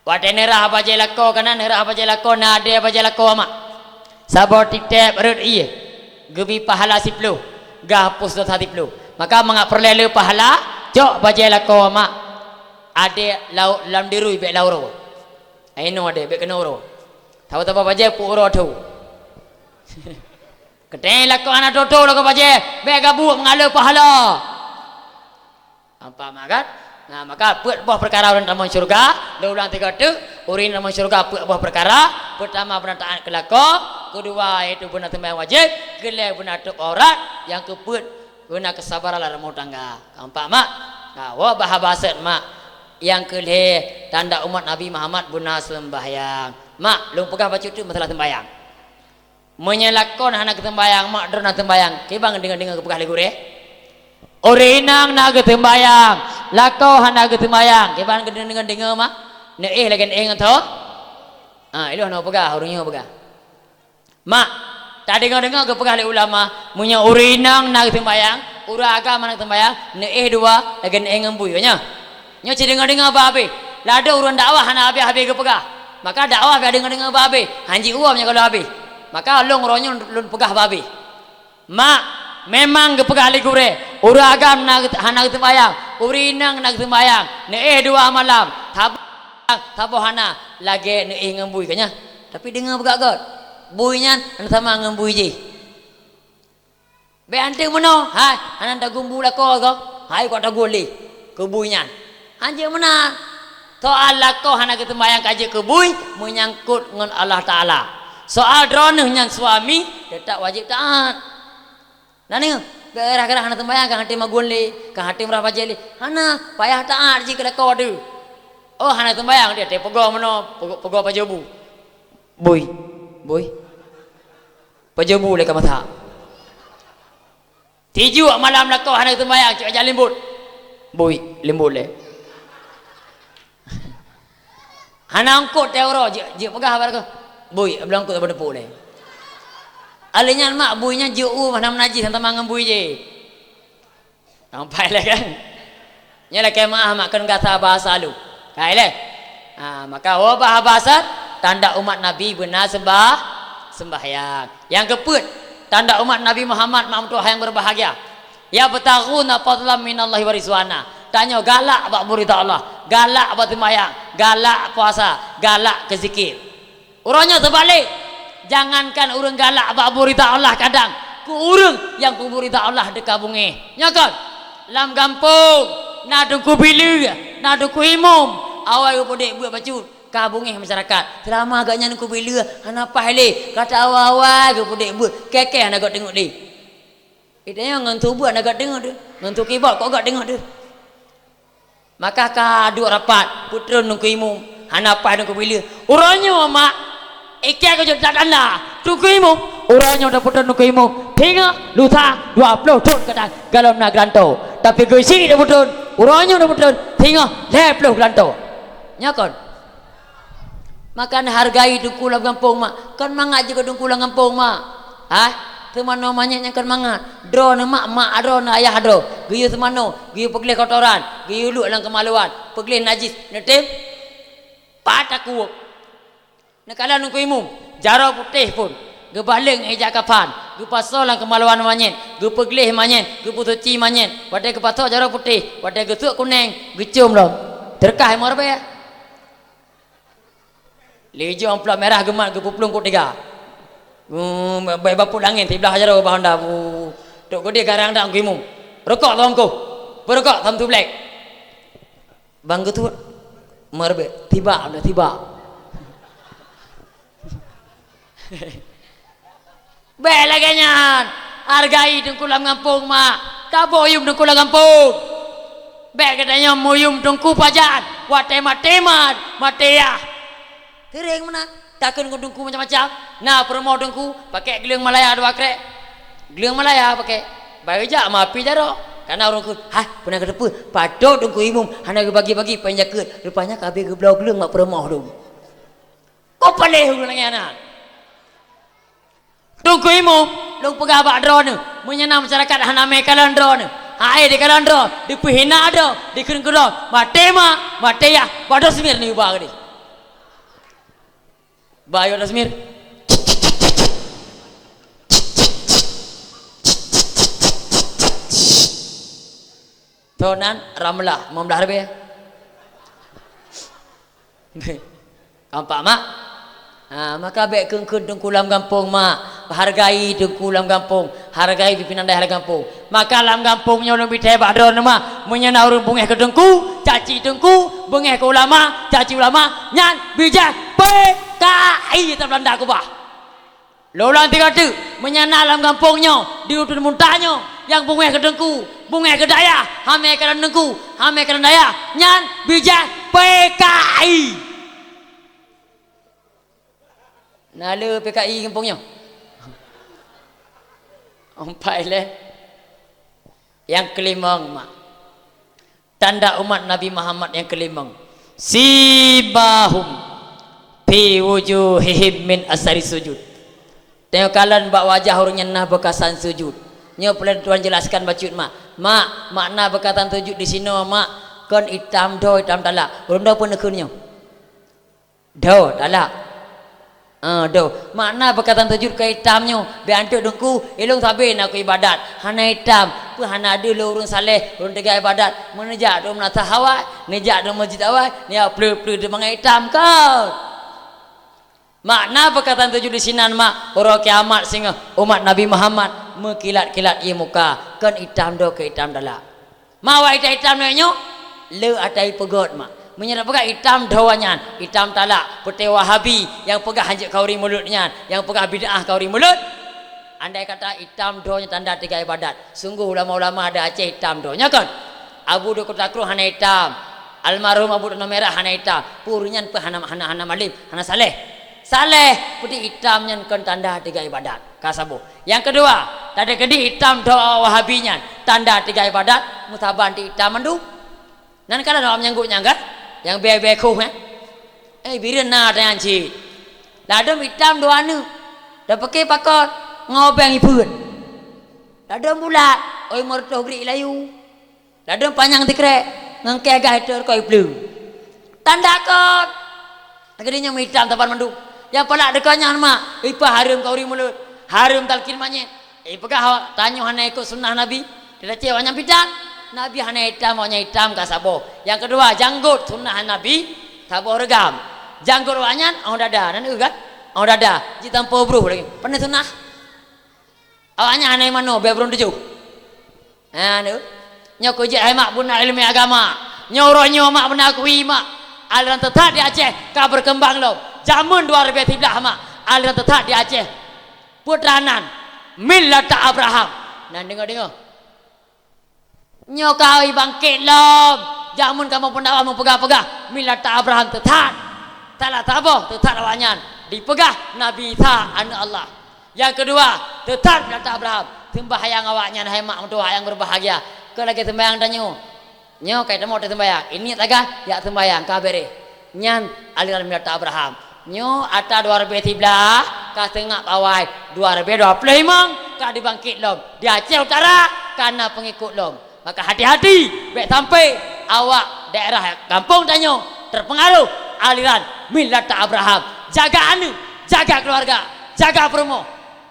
Wadah nerah apa je lako kana nerah apa je lako nade apa je lako mak. Sabar tiktep rut iya. Gebi pahala 10. Gahapus dosa 10. Maka mangak perlele pahala jok baje lako mak. Ade lau lam dirui be lauro. Aino ade be kenoro. Tahu apa baje pu ro tu. Kedai lako anak toto lako baje be gabu mengalu pahala. Apa makan? Nah maka buat buah perkara orang dalam syurga. Dia ulang 3 tu urin dalam syurga buat buah perkara. Pertama penataan kelako, kedua iaitu benar sembahyang wajib, kelima benar tuk aurat, yang keempat benar kesabaran dalam rumah tangga. Nampak mak? Nah, wah bahasa mak. Yang kelima tanda umat Nabi Muhammad benar sembahyang. Mak, lu pegah baca tu masalah sembahyang. Menyelakon anak sembahyang mak drona sembahyang. Kibang dengar-dengar kepegah lagu re. Orinang nak tembayang, lakau hana tembayang. Keban dengar mak, ne lagi atau? Itu hana pegah, orangnya pegah. Mak, tak dengar kepegah oleh ulama, punya orinang nak tembayang, ura agama nak tembayang, ne dua lagi ngembui, nya. Nya dengar apa abe? Lada urang dakwah hana abe kepegah. Maka dakwah ada dengar apa abe? Hanji uamnya kalau abe. Maka long orangnya lun pegah abe. Mak memang kepegah ligure uragam nak hana tembayang urinang nak tembayang ne dua malam tabo hana lagi ne ngembui kanya tapi dengar begak buinya sama ngembui je be ante meno hai anan ta gumbu lako ko hai ko ta goli kebuinya anje mana soal lako hana tembayang kaje kebui menyangkut dengan Allah taala soal droneh yang suami tetap wajib taat. Nani gerah-gerah hana tembayang kang hati magun li, kang hati merah pajeli. Hana payah taat jika kau adu. Oh hana sembayang dia teh pegau mano pegau pajobu. Boy. Pajobu le ka mata. Tiju malam lah kau hana sembayang cik ajar lembut. Boy, lembut le. Hana angkut teh oro je pegah bar ko. Boy, belang angkut pada puk le. Alenya mak boynya jeu mana menajis hantar mangan boy je. Sampai lah kan. Nyala kemah makan kata bahasa lu. Kaile. Maka bahasa tanda umat Nabi benar sembahyang. Yang keput tanda umat Nabi Muhammad makmum yang berbahagia. Ya betaghuna fadlan minallahi wa rizwana. Tanya galak bak murida Allah, galak bak sembahyang, galak puasa, galak ke zikir. Urangnya terbalik. Jangankan urang galak bak murida Allah kadang ku urang yang ku murida Allah dekat bunge. Nyakon. Lam kampung nadung ku bila, nadung ku imum. Awal ku podek buat bacut kabungeh masyarakat. Terama agaknya ku bila, ana pahle kata awal-awal ku podek buat. Kekeh nak tengok dia. Itanya ngantu buat nak tengok dia. Ngantu kibot kok agak tengok dia. Maka kaduk rapat putron ku imum. Ana pahle ku bila. Urangnya mak ikia ko tak tanda tunggu imum orangnya udah putar tunggu imum tengok luta 20 tahun kata galam nak granto tapi ke sini dah putar orangnya udah putar tengok 20 granto nyakon makan hargai dengku lam kampung mak kan mangat juga dengku lam kampung mak temano manyaknya kan mangat dro na mak adro na ayah adro giyu temano giyu peglih kotoran giyu lu lang kemaluan peglih najis netem pataku nakalan nungku imum jarau putih pun ge baling ejak kapan ge pasolang kemaluan manyen ge peglih manyen ge putuci manyen wadai ge paso jarau putih wadai ge suk kuning ge cium lo terkah emor be lejo amplop merah gemat ge puplung kut tiga bae baput angin ti belah jarau bahanda tok gede garang dak nungku imum rokok tongku berokok tam tu black bang ge tu merbe tiba dah tiba bela ganyan hargai dengku lam kampung mak kaboyum dengku lam kampung bek katanya moyum dengku pajan watemat matea tereng mana takkan ku dengku macam-macam nah promo dengku pakai gelang Malaya dua krek gelang Malaya pakai baja mapi jaro karena orang ku pernah ke depan padok dengku imum hana bagi-bagi penjaket rupanya kabeh geblau gelang mak promo dong kau peleh ulangnya anak tunggu imum long pegabak drone menyenang masyarakat haname kalan drone di kalan drone di pihina ada di kengkero matema mateya pada semir ni ubah ni bayo dah semir tonan ramlah membelah rebe kampak mak maka baik kengkun dengku lam kampung mak hargai dengku lam kampung hargai pimpinan daerah kampung maka lam kampungnya lebih hebat drone mak menyana urang bungeh ke dengku caci dengku bungeh ke ulama caci ulama nyan bijak PKI tak Belanda aku bah lolang tiga tu menyana lam kampungnya di utun muntahnya yang bungeh ke dengku bungeh ke daya hame ke dengku hame ke daya nyan bijak PKI nala PKI kampungnya empat leh yang kelima mak tanda umat Nabi Muhammad yang kelima sibahum fi wujuhihim min asari sujud tengok kalian bak wajah orangnya nah bekasan sujud nya pelan tuan jelaskan bacut mak makna bekatan sujud di sini mak kon hitam do hitam talak urang do pun nekunnya do talak makna berkatan sujud ke hitamnya biantuk dengku ilung sabi nak aku ibadat hana hitam pun hana ada lo urang saleh urang tegak ibadat menejak do menata hawa nejak do masjid awal ni pleu-pleu de mangai hitam kau makna berkatan sujud di sinan mak orang kiamat singa umat Nabi Muhammad mekilat-kilat ia muka kan hitam do ke hitam dalak mawa hitam nyo le atai pegot mak menyerap pegang hitam dawannya hitam talak putih wahabi yang pegang hanjak kauri mulutnya yang pegang bid'ah kauri mulut andai kata hitam doanya tanda tiga ibadat sungguh ulama-ulama ada Aceh hitam doanya kan Abu Dukut Takruh hana hitam almarhum abu dana merah hana hitam purnyan pe hana malim hana saleh putih hitamnya kan tanda 3 ibadat kasabo. Yang kedua tanda kedi hitam doa wahabinya tanda 3 ibadat mutaban di hitam mandu nan kada doa nyanggunya kan yang beku birin na dengan ci ladem hitam doa nu dah pakai pakot ngobeng ipun ladem bulat oi morto gri layu ladem panjang tikrek ngangke gaiter koi blue tanda kot kedinya hitam tapan mandu yang pala dekanya mak ipa harum kauri mulut harum talkin manye pegah tanyo hana ikut sunnah nabi tidak cewanya bidat nabi hana hitam kasabo. Yang kedua janggut sunnah nabi sabo regam janggut wanyan dada nan kan dada jitam pobru lagi pernah sunnah awaknya hana mano bebrun tujuh nu nyoko je mak buna ilmu agama nyoro mak bena kui mak aliran tetap di Aceh ka berkembang lo jamun 2013 mak aliran tetap di Aceh putranan millat Abraham nan dengar nyokawi bangkit lom jamun kamu pendawa mau pegah millat Abraham tetap talah taboh tetap lawanyan dipegah Nabi Isa anak Allah. Yang kedua tetap millat Abraham sembahyang awaknya hai mak doa yang berbahagia ke lagi sembahyang danyo nyo kai temo sembahyang ini taga ya sembahyang kabere nyan aliran millat Abraham nyo ata 2013 ka tengah pawai 2025 ka dibangkit lom di Aceh Utara karena pengikut lom. Maka hati-hati baik sampai awak daerah kampung danyo terpengaruh aliran millat Abraham jaga jaga keluarga jaga promo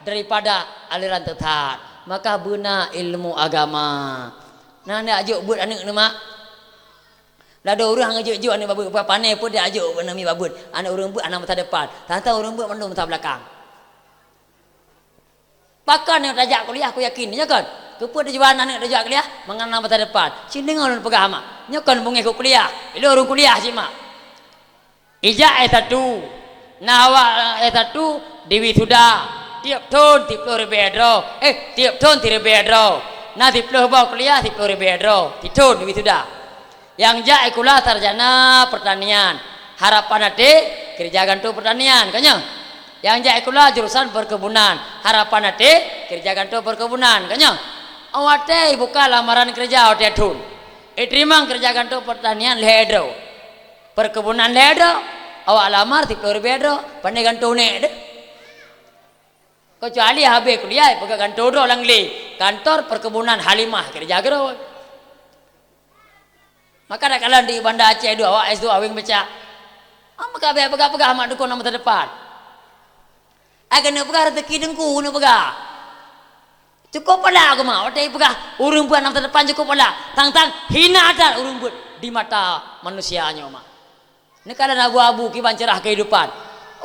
daripada aliran tetap maka bina ilmu agama nah anda ajuk buat anak nama ada orang ajuk anak babut pandai pun dia ajuk nama babut anak orang buat anak mata depan tanta orang buat mandung mata belakang pakar yang tajak kuliah aku yakin ya kan keput jawaban anak tajak kuliah mengenal mata depan sini ngolon pegang mak nyokan bunga kuliah itu orang kuliah sih mak ijak etatu nawa etatu dewi sudah tiap tahun 30 bedro tiap tahun 30 bedro nah 30 bawa kuliah 30 bedro di tahun dewi sudah yang jai kula sarjana pertanian harapan ade kerja gantung pertanian kanya yang jai kula jurusan perkebunan harapan ade kerja gantung perkebunan kanya awate buka lamaran kerja awate tun terima kerja gantung pertanian ledro perkebunan ledro awak lamar 30 bedro pandai gantung ne kecuali habis kuliah pegang kantor orang li kantor perkebunan Halimah kerja gero maka ada kalian di Banda Aceh itu awak S2 awing baca maka pegang amat dukun nama terdepan akan pegang rezeki dengku nu pegang cukup pula aku mah waktu pegang urung buat nama terdepan cukup pula tang hina ada urung buat di mata manusianya mah ini kalian abu-abu kiban cerah kehidupan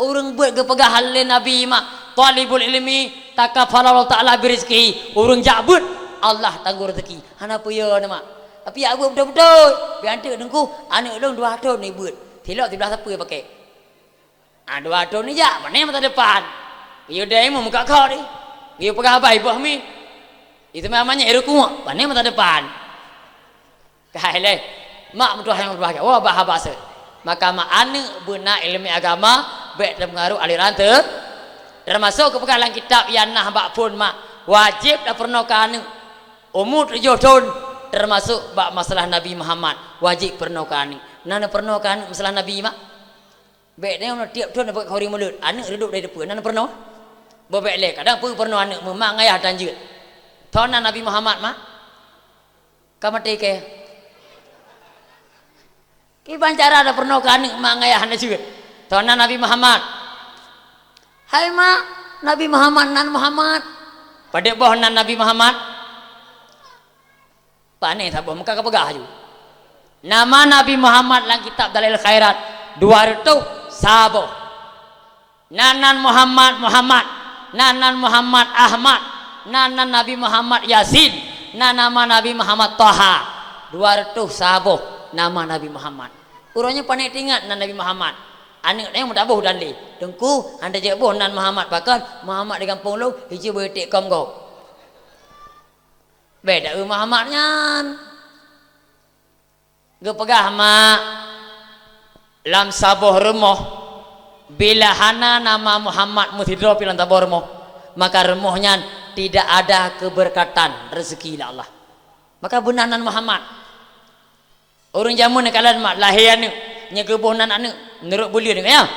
urung buat kepegang halil Nabi mah talibul ilmi takafalallahu ta'ala birizki urung jabut Allah tangguh rezeki hana puya nama tapi aku betul-betul biar dengku anak dong 2 tahun ni buat tilok 13 apa pakai 2 tahun ni jak mana mata depan dia dah mau muka kau ni dia pegang apa ibu kami itu namanya eruku mana mata depan kahile mak betul yang berbahagia wah bahasa maka mak anak benar ilmu agama baik terpengaruh aliran termasuk kepegangan kitab yang nah bak pun mak wajib dah pernah kan umur 7 tahun termasuk bak masalah Nabi Muhammad wajib pernah kan nana pernah kan masalah Nabi mak baik dia tiap tahun dapat khori mulut anak duduk dari depan nana pernah bobek le kadang pun pernah anak memang ayah tanjut tahun Nabi Muhammad mak kamati ke kiban cara ada pernah kan memang ayah anda juga tahun Nabi Muhammad hai mak Nabi Muhammad nan Muhammad pada bawah nan Nabi Muhammad pane sabah muka kepegah ju nama Nabi Muhammad lang kitab dalil khairat 200 sabah nanan Muhammad nanan Muhammad Ahmad nanan Nabi Muhammad Yasin nama Nabi Muhammad Taha 200 sabah nama Nabi Muhammad urangnya pane tingat nan Nabi Muhammad anak yang mutabuh dan li dengku anda je boh nan Muhammad bahkan Muhammad di kampung lu hiji betik komgo beda Muhammadnya Gepegah mak lam sabuh rumah bila hana nama Muhammad Muthidro pilan tabuh rumah, maka rumahnya tidak ada keberkatan rezeki Allah. Maka bunanan Muhammad orang jamun kalian mak lahian nya gebunan anu neruk bulin ya.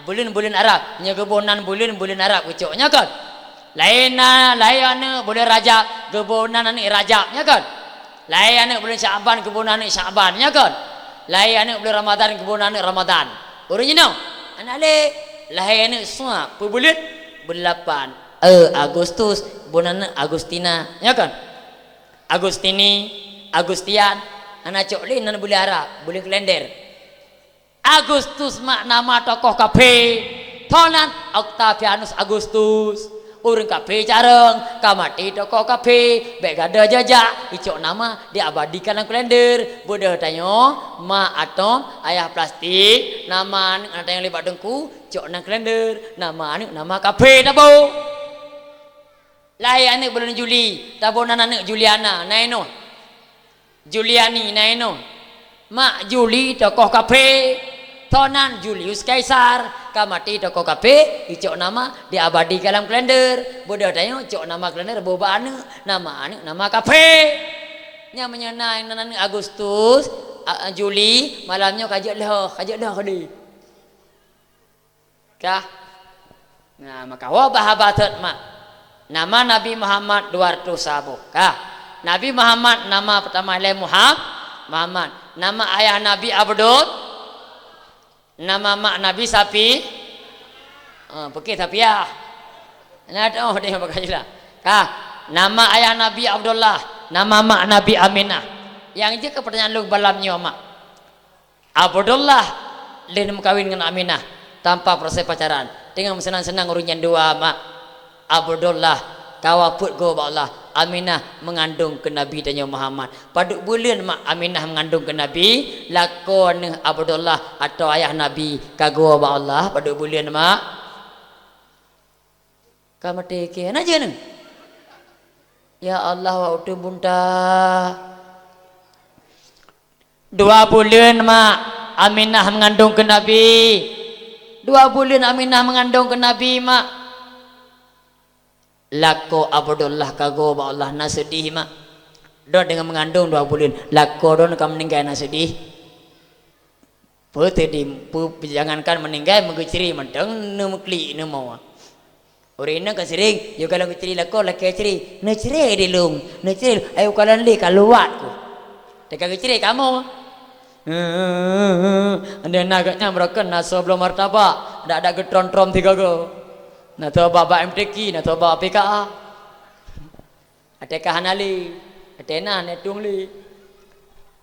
Bulin Arab nya gebunan bulin Arab ucoknya kan. Lainna layan boleh Rajab gebunan anu Rajabnya kan. Lain anak bulan Syaban kebunan anak Syabannya kan. Lain anak bulan Ramadan kebunan anak Ramadan. Orangnya no. Anak le lain anak semua bulan 8 Agustus bulan anak Agustina ya kan. Agustini, Agustian, anak cok le nan bulan Arab, bulan kalender. Agustus mak nama tokoh kafe. Tonan Octavianus Agustus. Urang kafe careng kamati toko kafe baik ada jajak icok nama diabadikan dalam kalender bodoh tanyo ma atom ayah plastik nama ada yang lebat dengku cok nang kalender nama kafe tabo lahir anak bulan Juli tabonan anak Juliana naino Juliani naino mak Juli tokoh kafe tonan Julius Caesar kamati toko kafe icok nama diabadikan dalam kalender bodoh tanya cok nama kalender boba nama kafe nya menyenai nan Agustus Juli malamnya kajak dah kadi kah nah maka wabah batat mak nama Nabi Muhammad 200 sabu kah Nabi Muhammad nama pertama le Muhammad nama ayah Nabi Abdul nama mak Nabi sapi pakai sapi ya nah dia pakai lah kah nama ayah Nabi Abdullah nama mak Nabi Aminah yang je ke pertanyaan lu balamnya mak Abdullah lain kawin dengan Aminah tanpa proses pacaran dengan senang-senang urunyan dua mak Abdullah kawaput go Allah Aminah mengandung ke Nabi tanya Muhammad pada bulan mak Aminah mengandung ke Nabi lakon Abdullah atau ayah Nabi kagua ba Allah pada bulan mak kamate ke aja neng ya Allah wa utu bunta 2 bulan mak Aminah mengandung ke Nabi 2 bulan Aminah mengandung ke Nabi mak lako Abdullah kago ba Allah na sedih mak do dengan mengandung 2 bulan lako don kam meninggal na sedih pete di jangankan meninggal megeceri menteng ne mekli ne mau orina kan sering yo kalau geceri lako laki ceri ne ceri di lung ne ceri ayo kalan li kaluat ku teka geceri kamu anda nagaknya merakan naso belum martabak ada getron-trom 3 go na to baba MTQ na to baba PKA adakah hanali atena netung li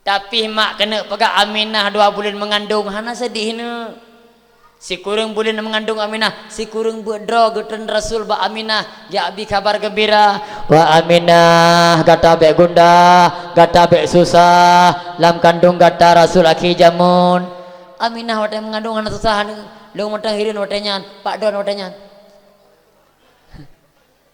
tapi mak kena pegak Aminah 2 bulan mengandung hana sedih ne si kurang bulan mengandung Aminah si kurang bedro geten Rasul ba Aminah ya abi kabar gembira wa Aminah gata be gunda gata be susah lam kandung gata Rasul aki jamun Aminah wate mengandung hana susah lu matang hirin watenyan pak don watenyan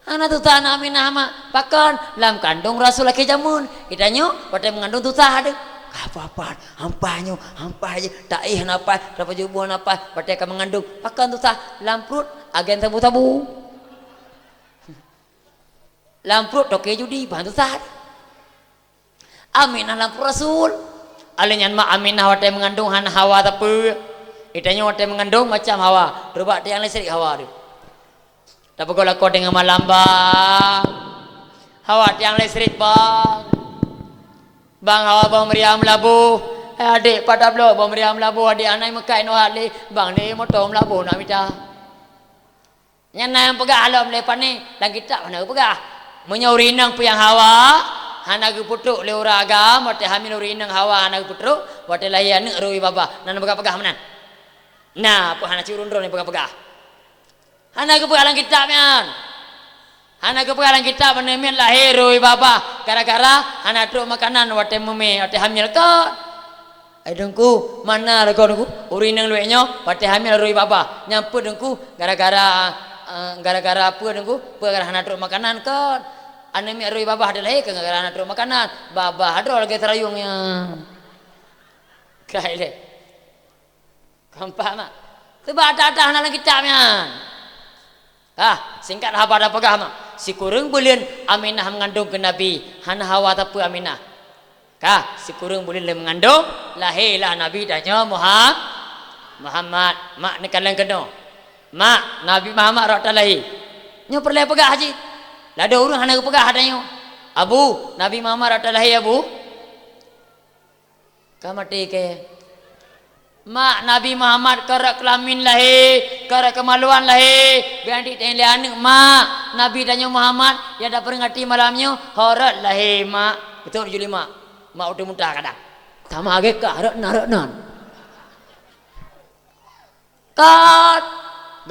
anak tu tanah Aminah mak pakan lam kandung Rasul laki jamun itanyo pada mengandung tu sah ada apa hampanyo aja tak napa dapat jubuan apa pada akan mengandung pakan tu sah lam perut agen tabu lam perut toke judi bantu sah Aminah lam perut Rasul alinyan mak Aminah wate mengandung han Hawa tapi itanyo wate mengandung macam Hawa rubak dia yang listrik Hawa tu tapi kalau kau dengan malam bang Hawa tiang listrik bang Hawa bang meriam labu adik pada blok bang meriam labu adik anak mekai no hali bang ni motor labu nak minta nyana yang pegah alam lepas ni dan kita mana pegah menyaurinang puyang Hawa anak putruk le uraga mate hamil urinang Hawa anak putruk wate layan rui baba nan pegah mana nah apa anak curun ni pegah anak kepegalan kitabnya anak kepegalan kitab menemen lahir oi bapa gara-gara anak truk makanan wate meme wate hamil ke dengku mana rego dengku urinang luenyo wate hamil oi bapa nyamput dengku gara-gara apa dengku gara anak truk makanan ke anemi oi bapa ada lahir ke gara anak truk makanan baba ada lagi terayungnya Kai le. Kampak mak. Sebab ada dalam kitabnya. Singkat haba dah pegah mak. Si kurang bulan Aminah mengandung ke Nabi. Han Hawa tapi Aminah. Si kurang bulan mengandung lahirlah Nabi tanya Muhammad. Mak ni kalian kena. Mak Nabi Muhammad rata lahir. Nyo perlu pegah haji. Lah ada orang hana pegah adanya. Abu, Nabi Muhammad rata lahir Abu. Kamati ke. Mak Nabi Muhammad kerak kelamin lahir, kerak kemaluan lahir. Bianti tanya anak mak Nabi tanya Muhammad ya dah peringati malamnya horat lahir mak. Betul juli mak. Mak udah muntah kadang. Sama age ka harat nan. Kat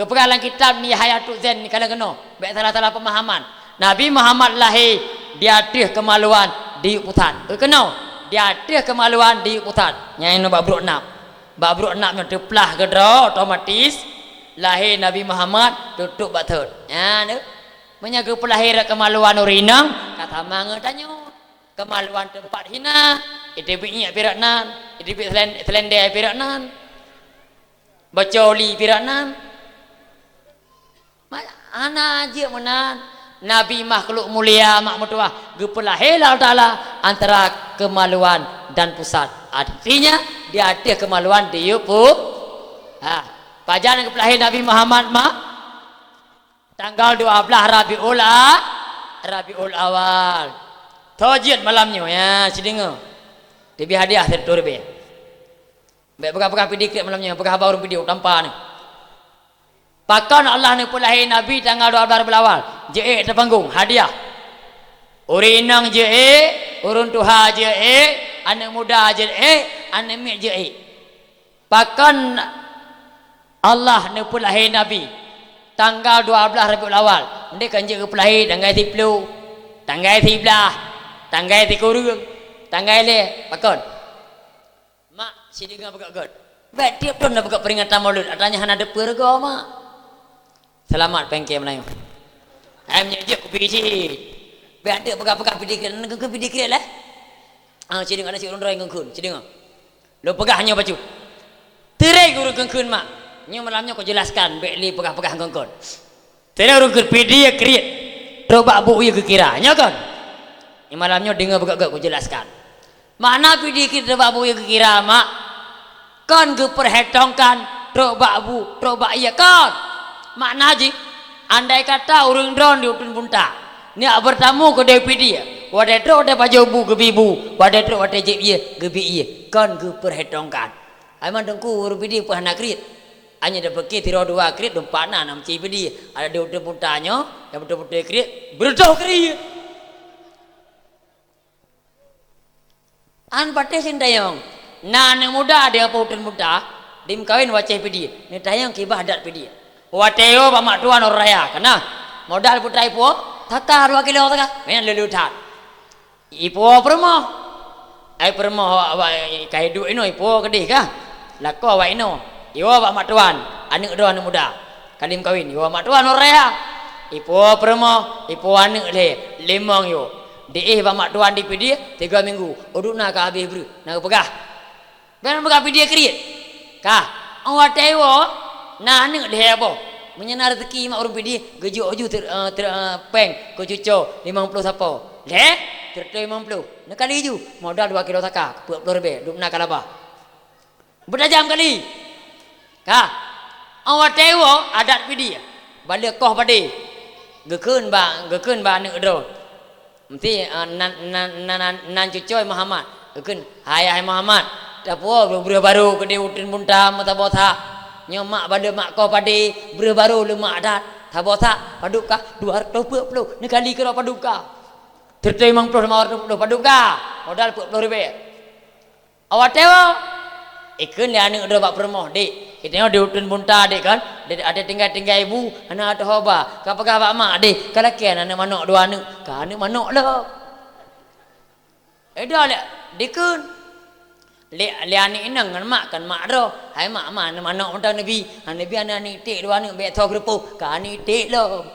gepegalan kitab ni Hayatul Zen ni kalian kena. Baik salah-salah pemahaman. Nabi Muhammad lahir dia ada kemaluan di putan. Kena. Dia ada kemaluan di putan. Nyai no babruk enam. Babruk enam yang terpelah ke draw otomatis lahir Nabi Muhammad duduk batur. Ya tu. Menyaga pelahir kemaluan urinang kata manga tanya. Kemaluan tempat hina. Itu binya pirak nan. Itu bik selendai pirak nan. Bacoli pirak nan. Ana aja menan. Nabi makhluk mulia mak mertua gepelahir Allah Taala antara kemaluan dan pusat. Artinya dia ada kemaluan di pun. Pajan kepelahir Nabi Muhammad mak tanggal 12 Rabiul Awal. Tajid malamnya ya sidinga. Dia hadiah tertur be. Baik pegah-pegah pidikit malamnya, pegah baru video tanpa ni. Pakan Allah ni pelahir Nabi tanggal 12 Rabiul Awal. Je terpanggung hadiah. Urinang je urun tuha je anak muda je anak mek je Pakan Allah ni pelahir Nabi tanggal 12 Rabiul Awal. Ndek kan je pelahir tanggal 10, tanggal 13, tanggal 30, tanggal le pakan. Mak sidinga pegak god. Baik tiap tahun dah pegak peringatan Maulid. Adanya hana ada perga mak. Selamat pengke Melayu. Ayam nyejek kopi cik. Baik ada pegak-pegak pidikir. Ngengkun pidikir lah. Sidinga ada si urun roy ngengkun. Sidinga. Lo pegah hanya baju. Terai guru ngengkun mak. Nyo malamnya kau jelaskan. Baik li pegah-pegah ngengkun. Terai urun kerpidi ya kriit. Terobak bu ya kekira. Nyo kan. Ini malamnya dengar pegak-pegak kau jelaskan. Mana pidikir terobak bu ya kekira mak. Kan ke perhetongkan. Terobak bu. Terobak iya kan. Makna haji, andai kata urang drone di utun bunta, ni bertamu ke DPD ya, wadah tro wadah pajobu ke bibu, wadah tro wadah jep ye, gebi ye, kan ke perhetongkan. Aiman dengku urupidi pernah krit, hanya dah pergi tiro dua krit, dompak na nam CPD, ada di utun buntanya, yang betul-betul krit, berdau krit. An pakai sintayong, nana muda ada apa utun bunta, dim kawin wajah PD, ni tayang kibah adat PD. Wateo bamak tuan orang raya kena modal putra ipo takar 2 kilo takar main lelu tak ipo permo kai duit ino ipo gede kah lako awak ino iwo bamak tuan anak do anak muda kalim kawin iwo bamak tuan orang raya ipo permo ipo anak le lemong yo di bamak tuan di PD 3 minggu uduk nak habis bru nak pegah ben pegah PD kriet kah wateo nah anak dia apa menyenar rezeki mak urung pidi gejuk oju peng ko cuco 50 siapa le tertai 50 nak kali ju modal 2 kilo taka 20 lebih duk nak kalapa berdajam kali ka awak tewo adat pidi balik koh padi gekeun ba anak do mesti nan cucoy Muhammad gekeun hai Muhammad dapo baru ke utun bunta mata botha nyomak pada mak kau padi baru lemak adat tabosa paduka 240 ni kali kira paduka tertai 50 sama 20 paduka modal 40 ribu awak tewo ikun dia anak dah bak permoh dik kita di utun bunta dik kan ada tinggal ibu anak ada hoba kapakah bak mak dik kalau kian anak manok 2 anak kan anak manok lah dah le dikun le anak inang kan mak ro hai mak mana manok mentang nabi anak ni tik 2 anak bet thok repo kan ni tik lo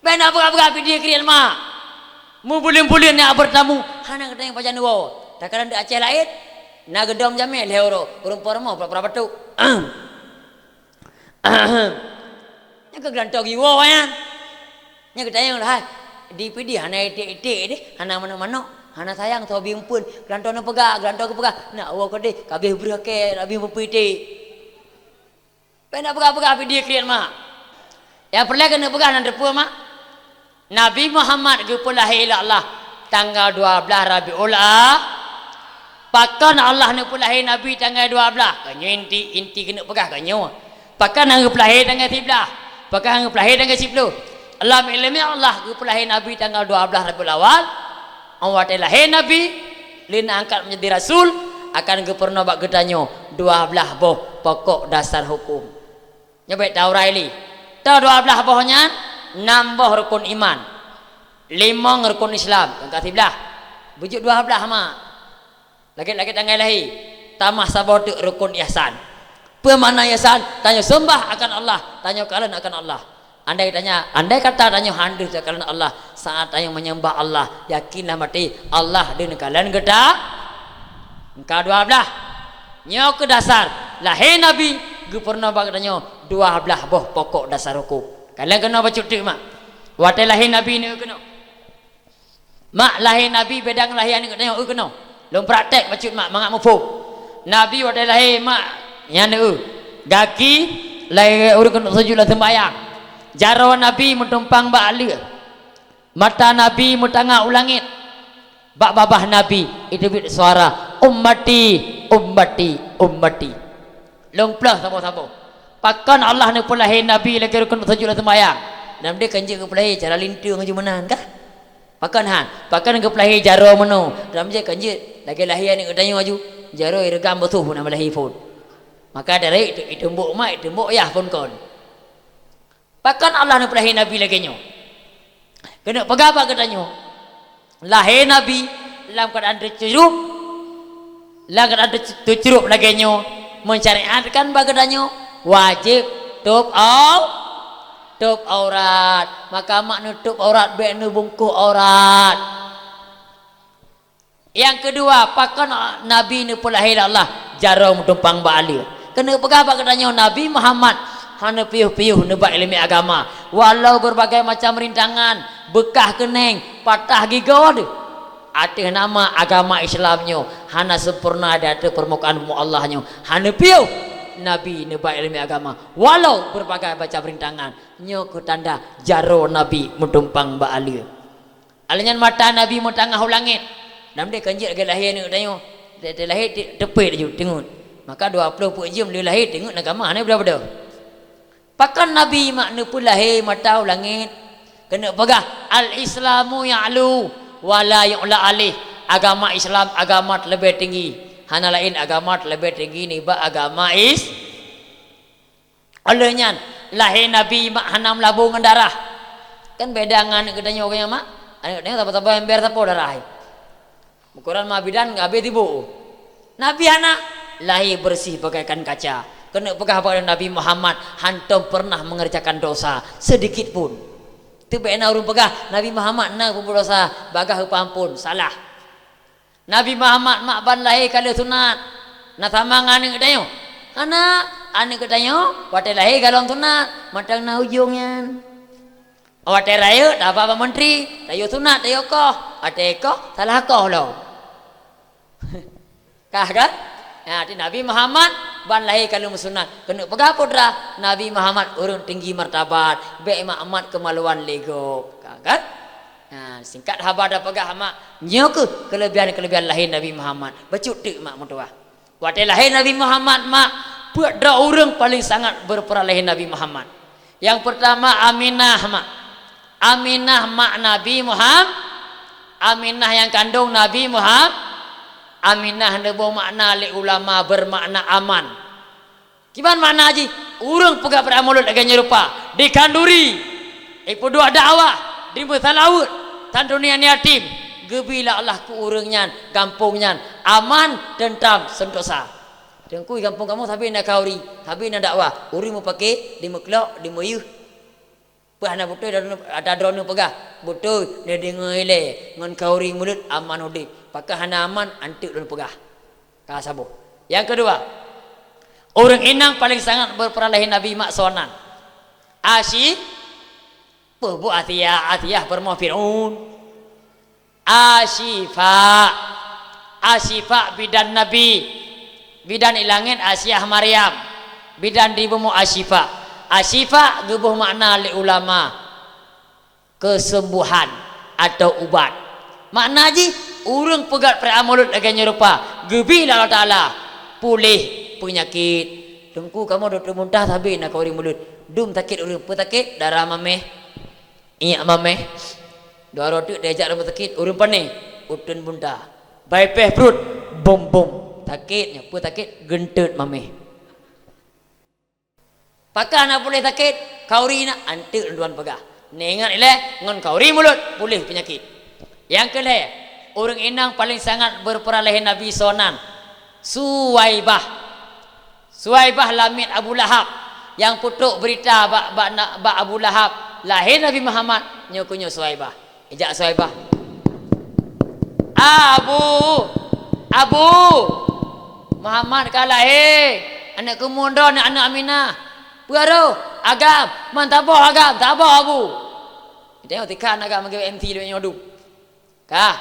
ben apa dia krial mak mu bulan-bulan nak bertamu hana kata yang pajan wo tak kan ada aceh lain na gedom jamil leuro urung pormo pra batu nya ke glanto giwo ya nya gedayang lah di pidi hana ite de hana mana-mana hana sayang to bimpun glanto na pega glanto ke pega na awo ko de kabeh brake abi pupiti pena pega pidi klian mah ya perle kena pega nan depu mah Nabi Muhammad ke pulahi Allah tanggal 12 Rabiul Pakan Allah nak pulahi Nabi tanggal 12 kanyo inti kena pegah kanyo pakan hang pulahi tanggal 13 pakan hang pulahi tanggal 10 Allah ilmi Allah ke pulahi Nabi tanggal 12 Rabiul Awal awat lahir Nabi lina angkat menjadi rasul akan ke pernah bak gedanyo 12 boh pokok dasar hukum nyebek tauraili ta 12 bohnya 6 boh rukun iman 5 rukun Islam yang ke-13 bujuk 12 mak lagi-lagi tanggal lahir tamah sabot rukun ihsan apa makna ihsan tanya sembah akan Allah tanya kalian akan Allah andai kata tanya handus akan Allah saat tanya menyembah Allah yakinlah mati Allah dan kalian geda engkau 12 nyo ke dasar lahir Nabi gue pernah bak tanya 12 boh pokok dasar hukum kalian kena baca tik mak wate lahir Nabi ni kena mak lahir Nabi bedang lahir ni kena kena long praktek baca mak mangak mufum Nabi wate lahir mak nyane gaki lahir urut kena sujud lah sembahyang jaro Nabi mentumpang bak ali mata Nabi mutanga ulangit bak babah Nabi itu bit suara ummati long plus sabo pakan Allah ni pulahi Nabi lagi rukun sujud lah sembahyang dan dia kanji ke pulahi cara lintu ngaju menan kah pakan ke pulahi jaro meno dalam je kanji lagi lahir ni katanya maju jaro irgam betuh nama lahir pun maka dari itu mbok mak itu mbok yah pun kon pakan Allah ni pulahi Nabi lagi nyo kena pegapa katanya lahir Nabi dalam keadaan tercerup dalam keadaan tercerup lagi nyo mencariatkan bagadanya wajib tutup aurat maka mak nutup aurat be nu bungkuk aurat yang kedua pakan Nabi ni pulahi Allah jarang tumpang bali kena pegah bagadanya Nabi Muhammad hana piuh-piuh nebak ilmu agama walau berbagai macam rintangan bekah keneng patah gigod atih nama agama Islamnya hana sempurna ada permukaan Allahnya hana piu Nabi nebak ilmu agama walau berbagai macam rintangan nyo ku tanda jaro Nabi mentumpang ba ali alinyan mata Nabi mutangah langit nam dia kanjit lagi lahir ni tengok dia lahir tepit je tengok maka 20 jam dia lahir tengok agama ni berapa pakan Nabi makna pun lahir mata langit kena pegah al-islamu ya'lu wala yu'la alih agama Islam agama lebih tinggi hana lain agama lebih tinggi ni ba agama olehnya lahir Nabi mak hanam labung darah kan beda dengan gedanya orang mak ada apa-apa ember sapo darah ukuran mah bidan ngabe tibu Nabi hana lahir bersih bagaikan kaca kena pegah pada Nabi Muhammad hantum pernah mengerjakan dosa sedikit pun tu bena urung pegah Nabi Muhammad na pun berdosa bagah ampun salah Nabi Muhammad mak ban lahir kali sunat na tamangan ni kedayo ana ane kedayo wate lahir galong sunat matang na ujungnya wate raya dah apa menteri tayo sunat tayo koh ate koh salah koh lo kah kan ya di Nabi Muhammad ban lahir kalau sunat kena pegah podra Nabi Muhammad urung tinggi martabat be amat kemaluan lego kan nah singkat haba dah pegah mak nyok kelebihan lahir Nabi Muhammad becut tik mak mutua wate lahir Nabi Muhammad mak pedra urang paling sangat berperan lahir Nabi Muhammad yang pertama Aminah mak Aminah mak Nabi Muhammad Aminah yang kandung Nabi Muhammad Aminah nebo makna li ulama bermakna aman. Kiban makna haji? Urang pegah pada mulut agaknya rupa dikanduri. Ipu dua dakwah di Musalaut tan dunia yatim. Gebila Allah ku urangnya kampungnya aman tentam sentosa. Dengkui kampung kamu tapi nak kauri, tapi nak dakwah. Uri mau pakai di meklok di moyuh. Pahana betul ada drone pegah. Betul dia dengar ile ngan kauri mulut aman hudi. Pakai hana aman antik dan pegah Kasabo. Yang kedua, orang inang paling sangat berperan lahir Nabi mak sonan. Bu Atiyah bermoh Fir'aun. Asyifa bidan Nabi, bidan ilangin Asyah Maryam, bidan di bumi Asyifa gebuh makna li ulama kesembuhan atau ubat. Makna ji urang pegat peramulut lagi nyerupa gebi Allah Ta'ala pulih penyakit. Dengku kamu duduk muntah tapi nak kau mulut dum takit urang petakit darah mameh iya mameh dua roti diajak rambut sakit urang pane utun muntah bypass perut bom takitnya petakit gentet mameh pakah nak boleh takit kaurina antek duan pegah nengat ile ngon kauri mulut pulih penyakit. Yang kedua, orang inang paling sangat berperan lahir Nabi sonan Suwaibah lamit Abu Lahab yang putuk berita bak Abu Lahab lahir Nabi Muhammad nyokunyo Suwaibah ijak Suwaibah Abu Muhammad kalah anak kemundo anak Aminah Puaro agam mantabo agam tabo Abu dia tikan agam magi MT dia nyodu kah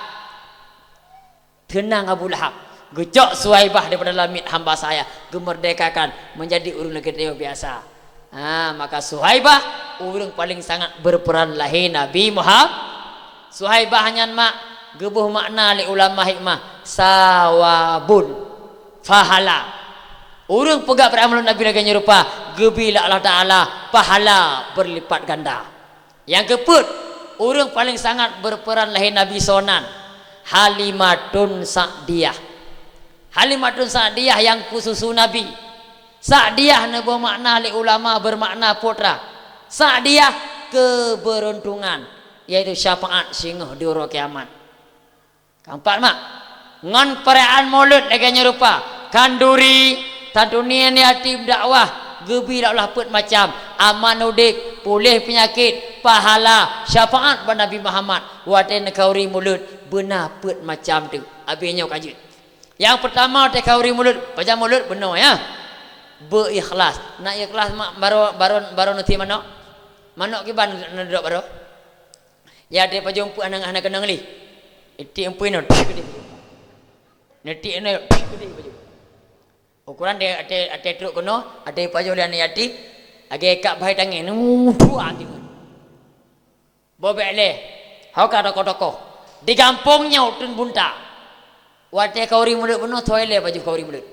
tenang Abu Lahab gejok Suwaibah daripada lamit hamba saya gemerdekakan menjadi urang negeri biasa. Maka Suwaibah urang paling sangat berperan lahir Nabi Muhammad. Suwaibah hanyan mak gebuh makna li ulama hikmah sawabun fahala urang pegak beramal Nabi lagi nyerupa gebila Allah Ta'ala pahala berlipat ganda. Yang keempat, urang paling sangat berperan lahir Nabi sonan Halimatun Sa'diyah yang khususu Nabi. Sa'diyah nebo makna li ulama bermakna putra. Sa'diyah keberuntungan yaitu syafaat singoh di hari kiamat. Keempat mak ngon perayaan maulud lagi nyerupa kanduri tadunia yatim dakwah gebi daklah put macam aman udik pulih penyakit pahala syafaat pada Nabi Muhammad waten kauri mulut benar put macam tu habisnya kajut. Yang pertama te kauri mulut baca mulut benar ya berikhlas nak ikhlas mak baru nanti manok ki ban ndok baru ya de pajumpu anak-anak kenang li iti empui no neti ene baju ukuran de ate truk kono ade pajolian yati age kak bahai tangi dua gitu bobek le hau ka toko di kampungnya utun bunta wate kauri mulut beno toile baju kauri mulut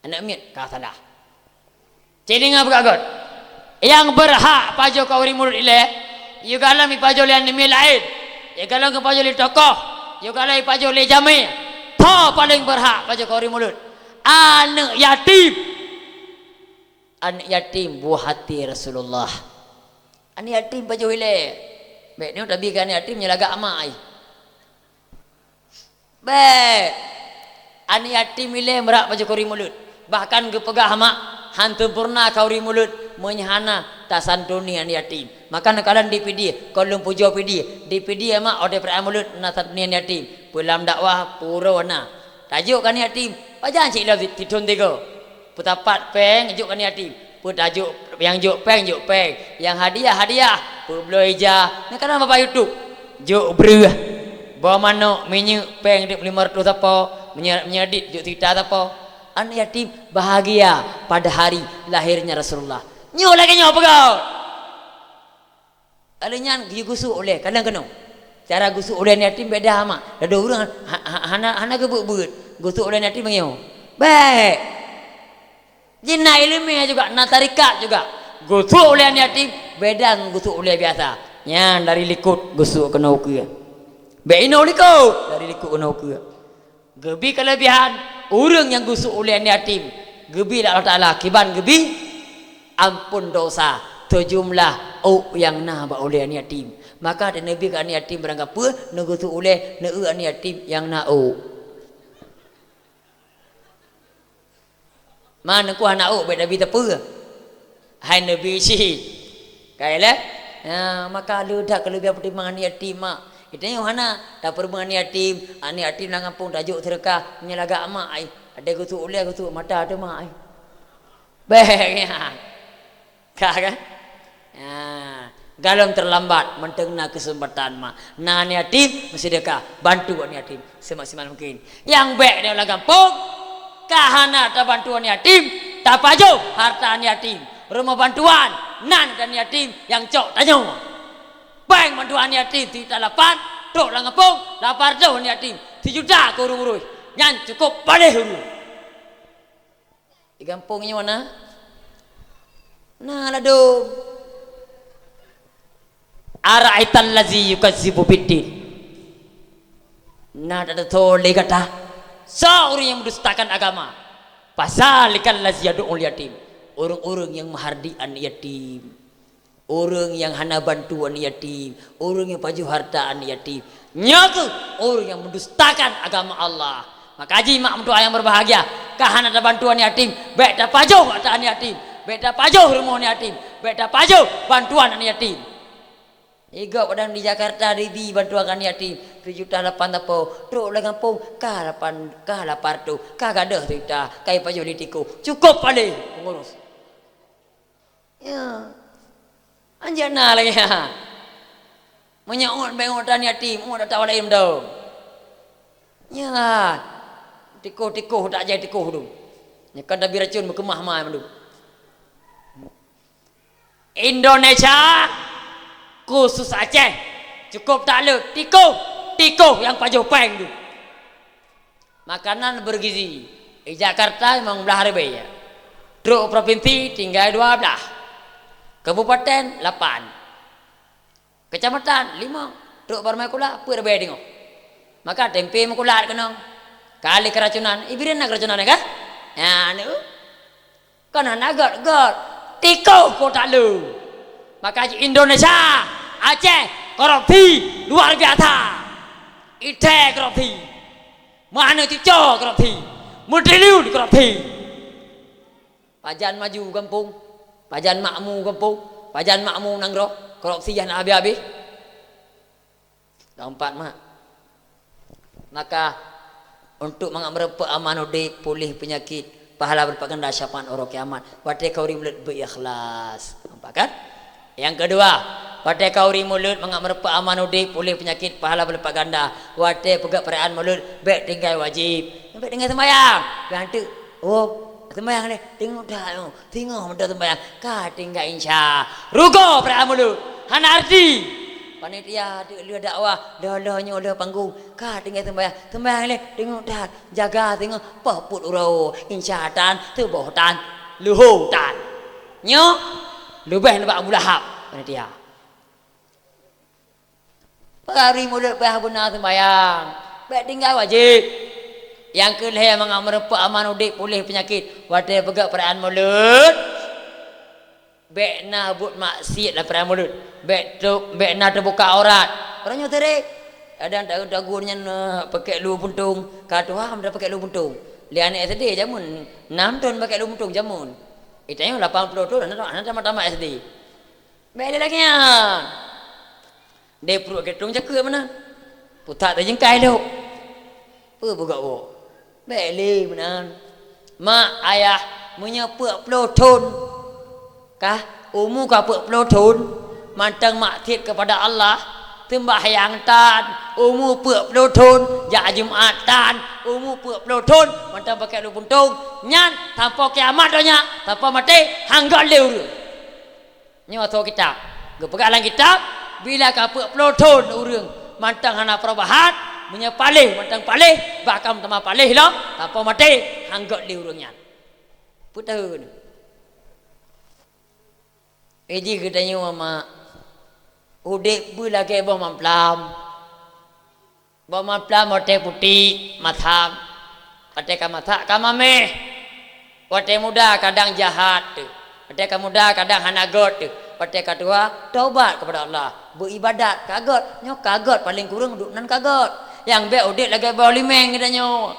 anak miet ka salah celinga begagot yang berhak paju kauri mulut ile yugala mi pajolian mi lain yugala ke pajoli tokoh yugala pajoli jami to paling berhak paju kauri mulut anak yatim buah hati Rasulullah. Anak yatim baju ile baik ni udah bikin yatim nyelaga amai baik anak yatim ile merak baju kauri mulut bahkan kepegah mak hantu purna kauri mulut menyahana tasantuni anak yatim maka nakalan DPD kolom pujo PD DPD mak ode pera mulut nasantuni anak yatim pulam dakwah puro na tajuk kan yatim pajan cik lah titun tiga putapat peng juk kan yatim putajuk yang juk peng yang hadiah publo ija nakalan bapak YouTube juk beruah bawa mano minyak peng 500 apa menyedit juk tita apa anak yatim bahagia pada hari lahirnya Rasulullah. Nyo lagi nyo pegau. Alinyan gusuk oleh kadang kena. Cara gusuk oleh yatim beda ama. Ada orang hana gebut-but. Gusuk oleh yatim bangyo. Baik. Jinna ilmiah juga, na tarikat juga. Gusuk oleh yatim beda gusuk oleh biasa. Nya dari likut gusuk kena ukur. Beino likut dari likut kena ukur. Gebi kelebihan orang yang gusuk oleh yatim gebi Allah Ta'ala kiban gebi ampun dosa terjumlah yang nak oleh yatim maka ada Nabi kan yatim berangkat apa nak gusuk oleh nak yatim yang nak mana ku anak baik Nabi tepa hai Nabi si kailah maka lu dah kelebihan pertimbangan yatim mak Itanya mana dapur mani yatim, ani yatim nang kampung tajuk sedekah menyelaga mak ai. Ada gutuk oleh gutuk mata ada mak ai. Baiknya. Kan? Ya, galam terlambat mentengna kesempatan mak. Nah ni yatim mesti sedekah, bantu ani yatim semaksimal mungkin. Yang baik dia ulang kampung, kahana ta bantuan yatim, ta pajo harta ani yatim. Rumah bantuan nan dan yatim yang cok tanyo. Bang bantuan yatim tidak lapan, dok lang kampung, lapar jauh yatim. 3 juta ke urung-urung. Nyan cukup balik dulu. Di kampungnya mana? Nah ladu ara'aital ladzi yukadzibu biddin. Nah ada tole kata seorang yang mendustakan agama. Pasalikal ladzi yad'ul yatim. Orang-orang yang menghardikan yatim, orang yang hana bantuan yatim, orang yang paju hartaan yatim, nyaku orang yang mendustakan agama Allah. Maka haji mak mentua yang berbahagia, kahana ada bantuan yatim, baik dah paju hartaan yatim, baik dah paju rumah yatim, baik dah paju bantuan yatim. Ego padang di Jakarta di bantuan yatim 7 juta 8 tapo truk lah kampung kah 8 tu kah gadah cerita kai paju di tiku cukup pada pengurus ya anjana lagi ya menyaut bengotan yatim mau tak tahu lain dah ya tiku tak jadi tiku tu nyekan dah biracun berkemah mai mandu Indonesia khusus Aceh cukup tak le tiku yang paju peng tu makanan bergizi di Jakarta memang belah harga ya truk provinsi tinggal 12 kabupaten 8 kecamatan 5 truk barmai kula apa harga tengok maka tempe mekulat kena kali keracunan ibiran nak keracunan kan ya anu kan agat tiku ko tak le maka Indonesia Aceh korupsi luar biasa ite korupsi mana tico korupsi mudiliun korupsi pajan maju kampung pajan makmu kampung pajan makmu nanggro korupsi yang habis-habis keempat mak maka untuk mengambil aman udik pulih penyakit pahala berpakan dahsyatan orang kiamat wadah kau mulut berikhlas nampak kan yang kedua wadah kau mulut mengambil aman udik pulih penyakit pahala berlipat ganda wadah pegak perayaan mulut baik tinggal wajib baik tinggal sembahyang ganti sembahyang ni tengok dah sembahyang kah tinggal insya rugo perayaan mulut hana arti panitia dia dakwah dah nyolah panggung kah tinggal sembahyang ni tengok dah jaga tengok paput urau insya tan tubuh tan luhur tan nyo lebih nampak Abu Lahab panitia hari mulut bah benar sembahyang baik tinggal wajib yang kelih mengambil aman udik pulih penyakit wadah pegak perayaan mulut baik na but maksiat lah perayaan mulut baik na terbuka aurat orangnya terik ada yang dagunya pakai lu puntung kata wah dah pakai lu puntung lian SD jamun 6 tahun pakai lu puntung jamun itanya 80 tahun anak tamat SD baik lagi ya dia perut ketung cakap mana putak tak jengkai tu apa buka wo baik le benar mak ayah menyapa pelotun kah umur kah pelotun mantang maksiat kepada Allah sembahyang tan umur pelotun jak Jumaat tan umur pelotun mantang pakai lu puntung nyan tanpa kiamat donya tanpa mati hanggal leu nyawa tu kitab gepagalan kitab bila kapuk pelotun urang mantang hana perubahan menyapalih mantang palih bakam tema palih lo tanpa mati hanggal leu urangnya putau eji katanya mama udik bula ke bawa mamplam ote putih matham ote kamatha kamame ote muda kadang jahat ote muda kadang hanagot ote kedua taubat kepada Allah beribadat kagot nyok kagot paling kurang duk nan kagot yang be udik lagi bawa limeng katanya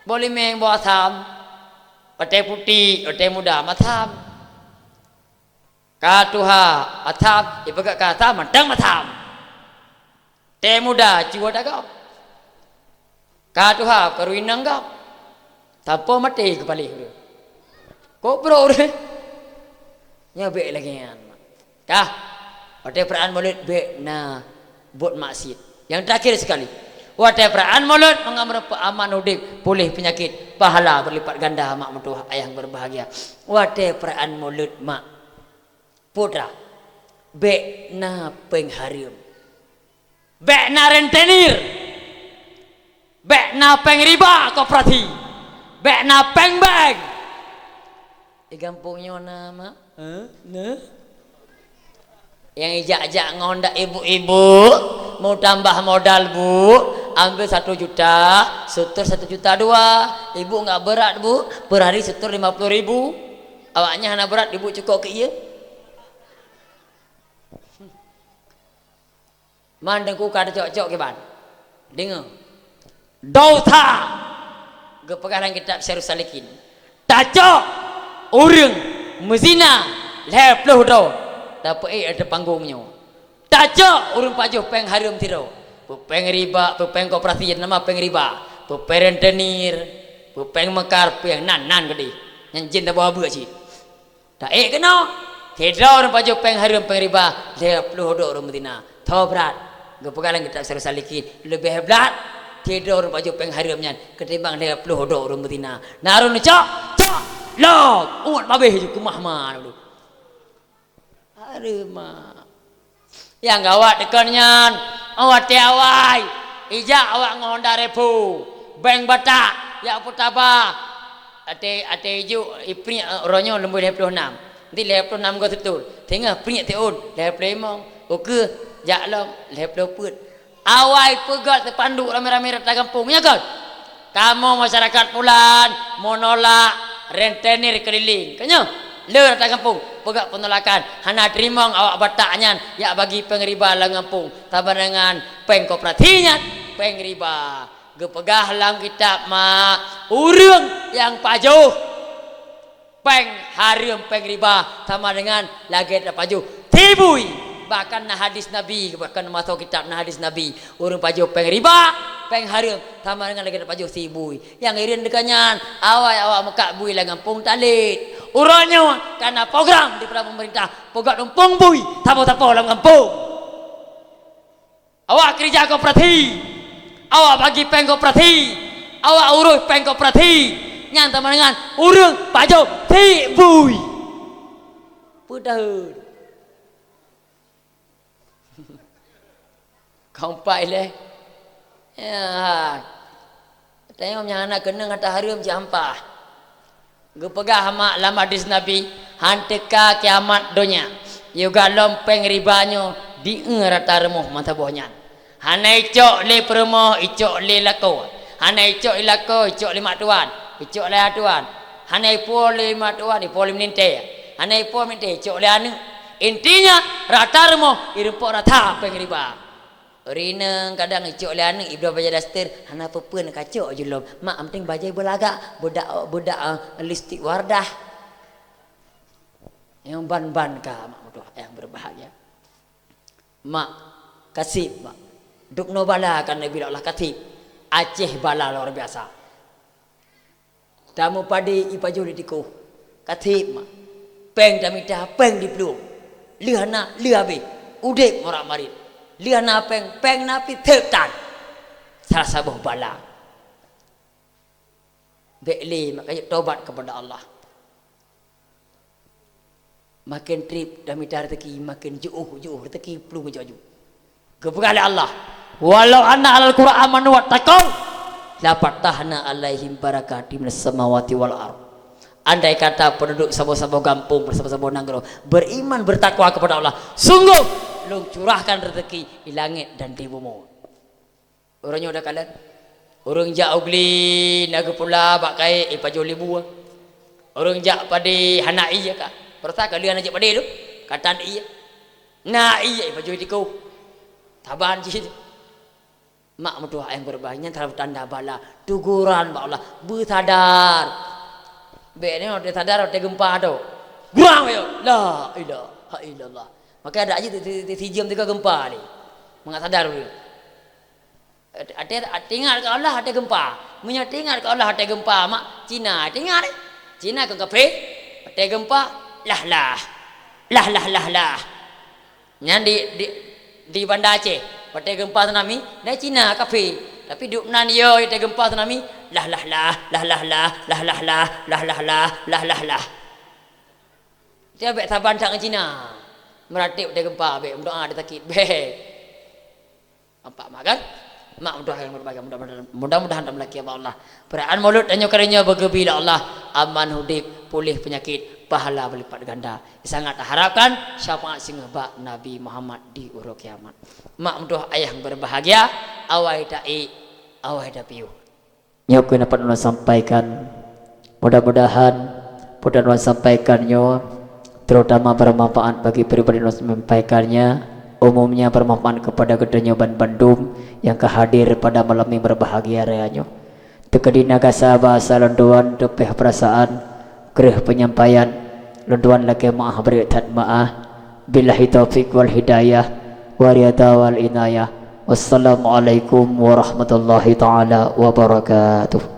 bawa limeng bawa tham ote putih ote muda matham katuha atham ibaga kata mandang matham Teh muda jiwa dah kau. Katuha karuinang kau. Tanpa mati kepala dia. Kau bro dia. Nyabek lagi kan. Kah? Pada peraan mulut be na buat maksiat. Yang terakhir sekali. Pada peraan mulut mengambil aman udip, pulih penyakit, pahala berlipat ganda mak mentua ayah berbahagia. Pada peraan mulut mak putra be na pengharium. Be na rentenir. Be na pengriba kooperatif. Be na pengbang. Di kampungnya nama nah. Yang ijak-ijak ngondak ibu-ibu mau tambah modal bu, ambil 1 juta, setor 1 juta 2. Ibu nggak berat bu, per hari setor 50.000. Awaknya hana berat, ibu cukup ke iya. Mandengku kada cocok ke ban. Dengar. Dauta. Gepegalan kitab Syarus Salikin. Tacok orang mezina leploh do. Dapat ada panggungnya. Tacok orang pajuh peng harum tiro. Peng riba, peng koperasi nama peng riba. Peng rentenir, peng mekar, peng nan gede. Yang jin tak bawa buat sih. Tak kena. Tidak orang pajuh peng harum peng riba leploh do orang mezina. Tahu berat. Gepegalan kitab Syarus Salikin lebih hebat. Tidak orang pajuh peng harumnya ketimbang leploh do orang mezina. Narun cok. Log, umat babeh je kumah mah dulu. Aduh mah. Yang gawat dekannya, awak tiawai, ijak awak ngonda repu, beng batak, ya putaba, ate iju ipri ronyo lembu 26. Nanti 26 kau tutul. Tengah prinyak teun, 25. Oke, jak long 20 awai pegat terpandu rame-rame rata kampung ya kan? Kamu masyarakat Pulan menolak rentenir keliling kanya le rata kampung pegat penolakan hana terima awak bataknya ya bagi pengriba lang kampung tambah dengan peng kooperatinya pengriba gepegah lang kitab mak urang yang pajuh peng harum pengriba sama dengan lagi pajuh tibui. Bahkan nah hadis Nabi, bahkan masuk kitab nah hadis Nabi, urang pajuh peng riba, peng harum, sama dengan lagi pajuh sibui. Yang irin dekannya, awak mekak bui lah ngampung talit. Urangnya karena program di pemerintah, pogat umpung bui, tapo-tapo lah ngampung. Awak kerja kooperatif, awak bagi peng kooperatif, awak urus peng kooperatif, yang sama dengan urang pajuh sibui. Putahun. Kampai leh. Ya. Tengok yang anak kena kata harum jampah. Gepegah mak lama hadis Nabi, hanteka kiamat dunia. Juga lompeng ribanyo di rata remuh mata bohnya. Hana icok le permoh, icok le lako. Hana icok ilako, icok le mak tuan. Icok le tuan. Hana ipo le mak tuan, ipo le meninte. Hana ipo meninte, icok le anu. Intinya rata remuh, irupok rata pengriba. Rina kadang icok le anak ibnu baca dastir hana pepun kacok je lom mak penting baca belagak budak listik wardah yang ban ka mak mudah yang berbahagia mak kasih mak duk no bala kan nabi Allah katib Aceh bala luar biasa tamu padi ipaju ditiko katib mak peng damita peng di peluk lihana lihabe udek morak marit lihat peng napi tertan salah sabuh bala bekli makanya tobat kepada Allah makin trip dan minta rezeki makin jauh rezeki perlu menjauh kepada Allah walau anna alal qur'an amanu wattaqau la fatahna alaihim barakatim minas samawati wal ardh. Andai kata penduduk sabo-sabo kampung bersabo-sabo nanggro beriman bertakwa kepada Allah, sungguh lu curahkan rezeki di langit dan di bumi. Orangnya udah kalian, orang jak ugli naga pula bakai paju libu. Orang jak padi hana iya kak, perta kalian aja padi tu, katan iya, na iya paju tiku, taban sih. Mak mertua yang berbahaya terhadap tanda bala, tuguran ba Allah, bersadar. Be ni orang sadar orang gempa tu. Gurang yo. La ilaha illallah. Maka ada aja di jam 3 gempa ni. Mengat sadar dulu. tinggal ke Allah ada gempa. Munya tinggal ke Allah ada gempa mak Cina tinggal. Cina ke kafe ada gempa lah. Yang di Banda Aceh ada gempa tsunami dari Cina kafe. Tapi di Unan yo ada gempa tsunami lah. Dia abek taban tak ke Cina. Meratip ada gempa abek doa ada sakit bek. Nampak mak kan? Mak berdoa yang berbahagia mudah-mudahan dalam laki Allah. Perayaan Maulud dan nyokarinya bergembira Allah aman hudib pulih penyakit pahala berlipat ganda. Sangat harapkan syafaat singa bak Nabi Muhammad di uruk kiamat. Mak berdoa ayah yang berbahagia awai dai awai dapiu. Nyok dapat Allah sampaikan mudah-mudahan Allah sampaikannya terutama bermanfaat bagi pribadi Allah menyampaikannya. Umumnya bermanfaat kepada gedenya Bandung yang kehadir pada malam yang berbahagia reanya. Tekedi nagasa bahasa lenduan depeh perasaan kereh penyampaian lenduan lagi maah beri maah billahi taufiq wal hidayah wariyata wal inayah. Wassalamualaikum warahmatullahi taala wabarakatuh.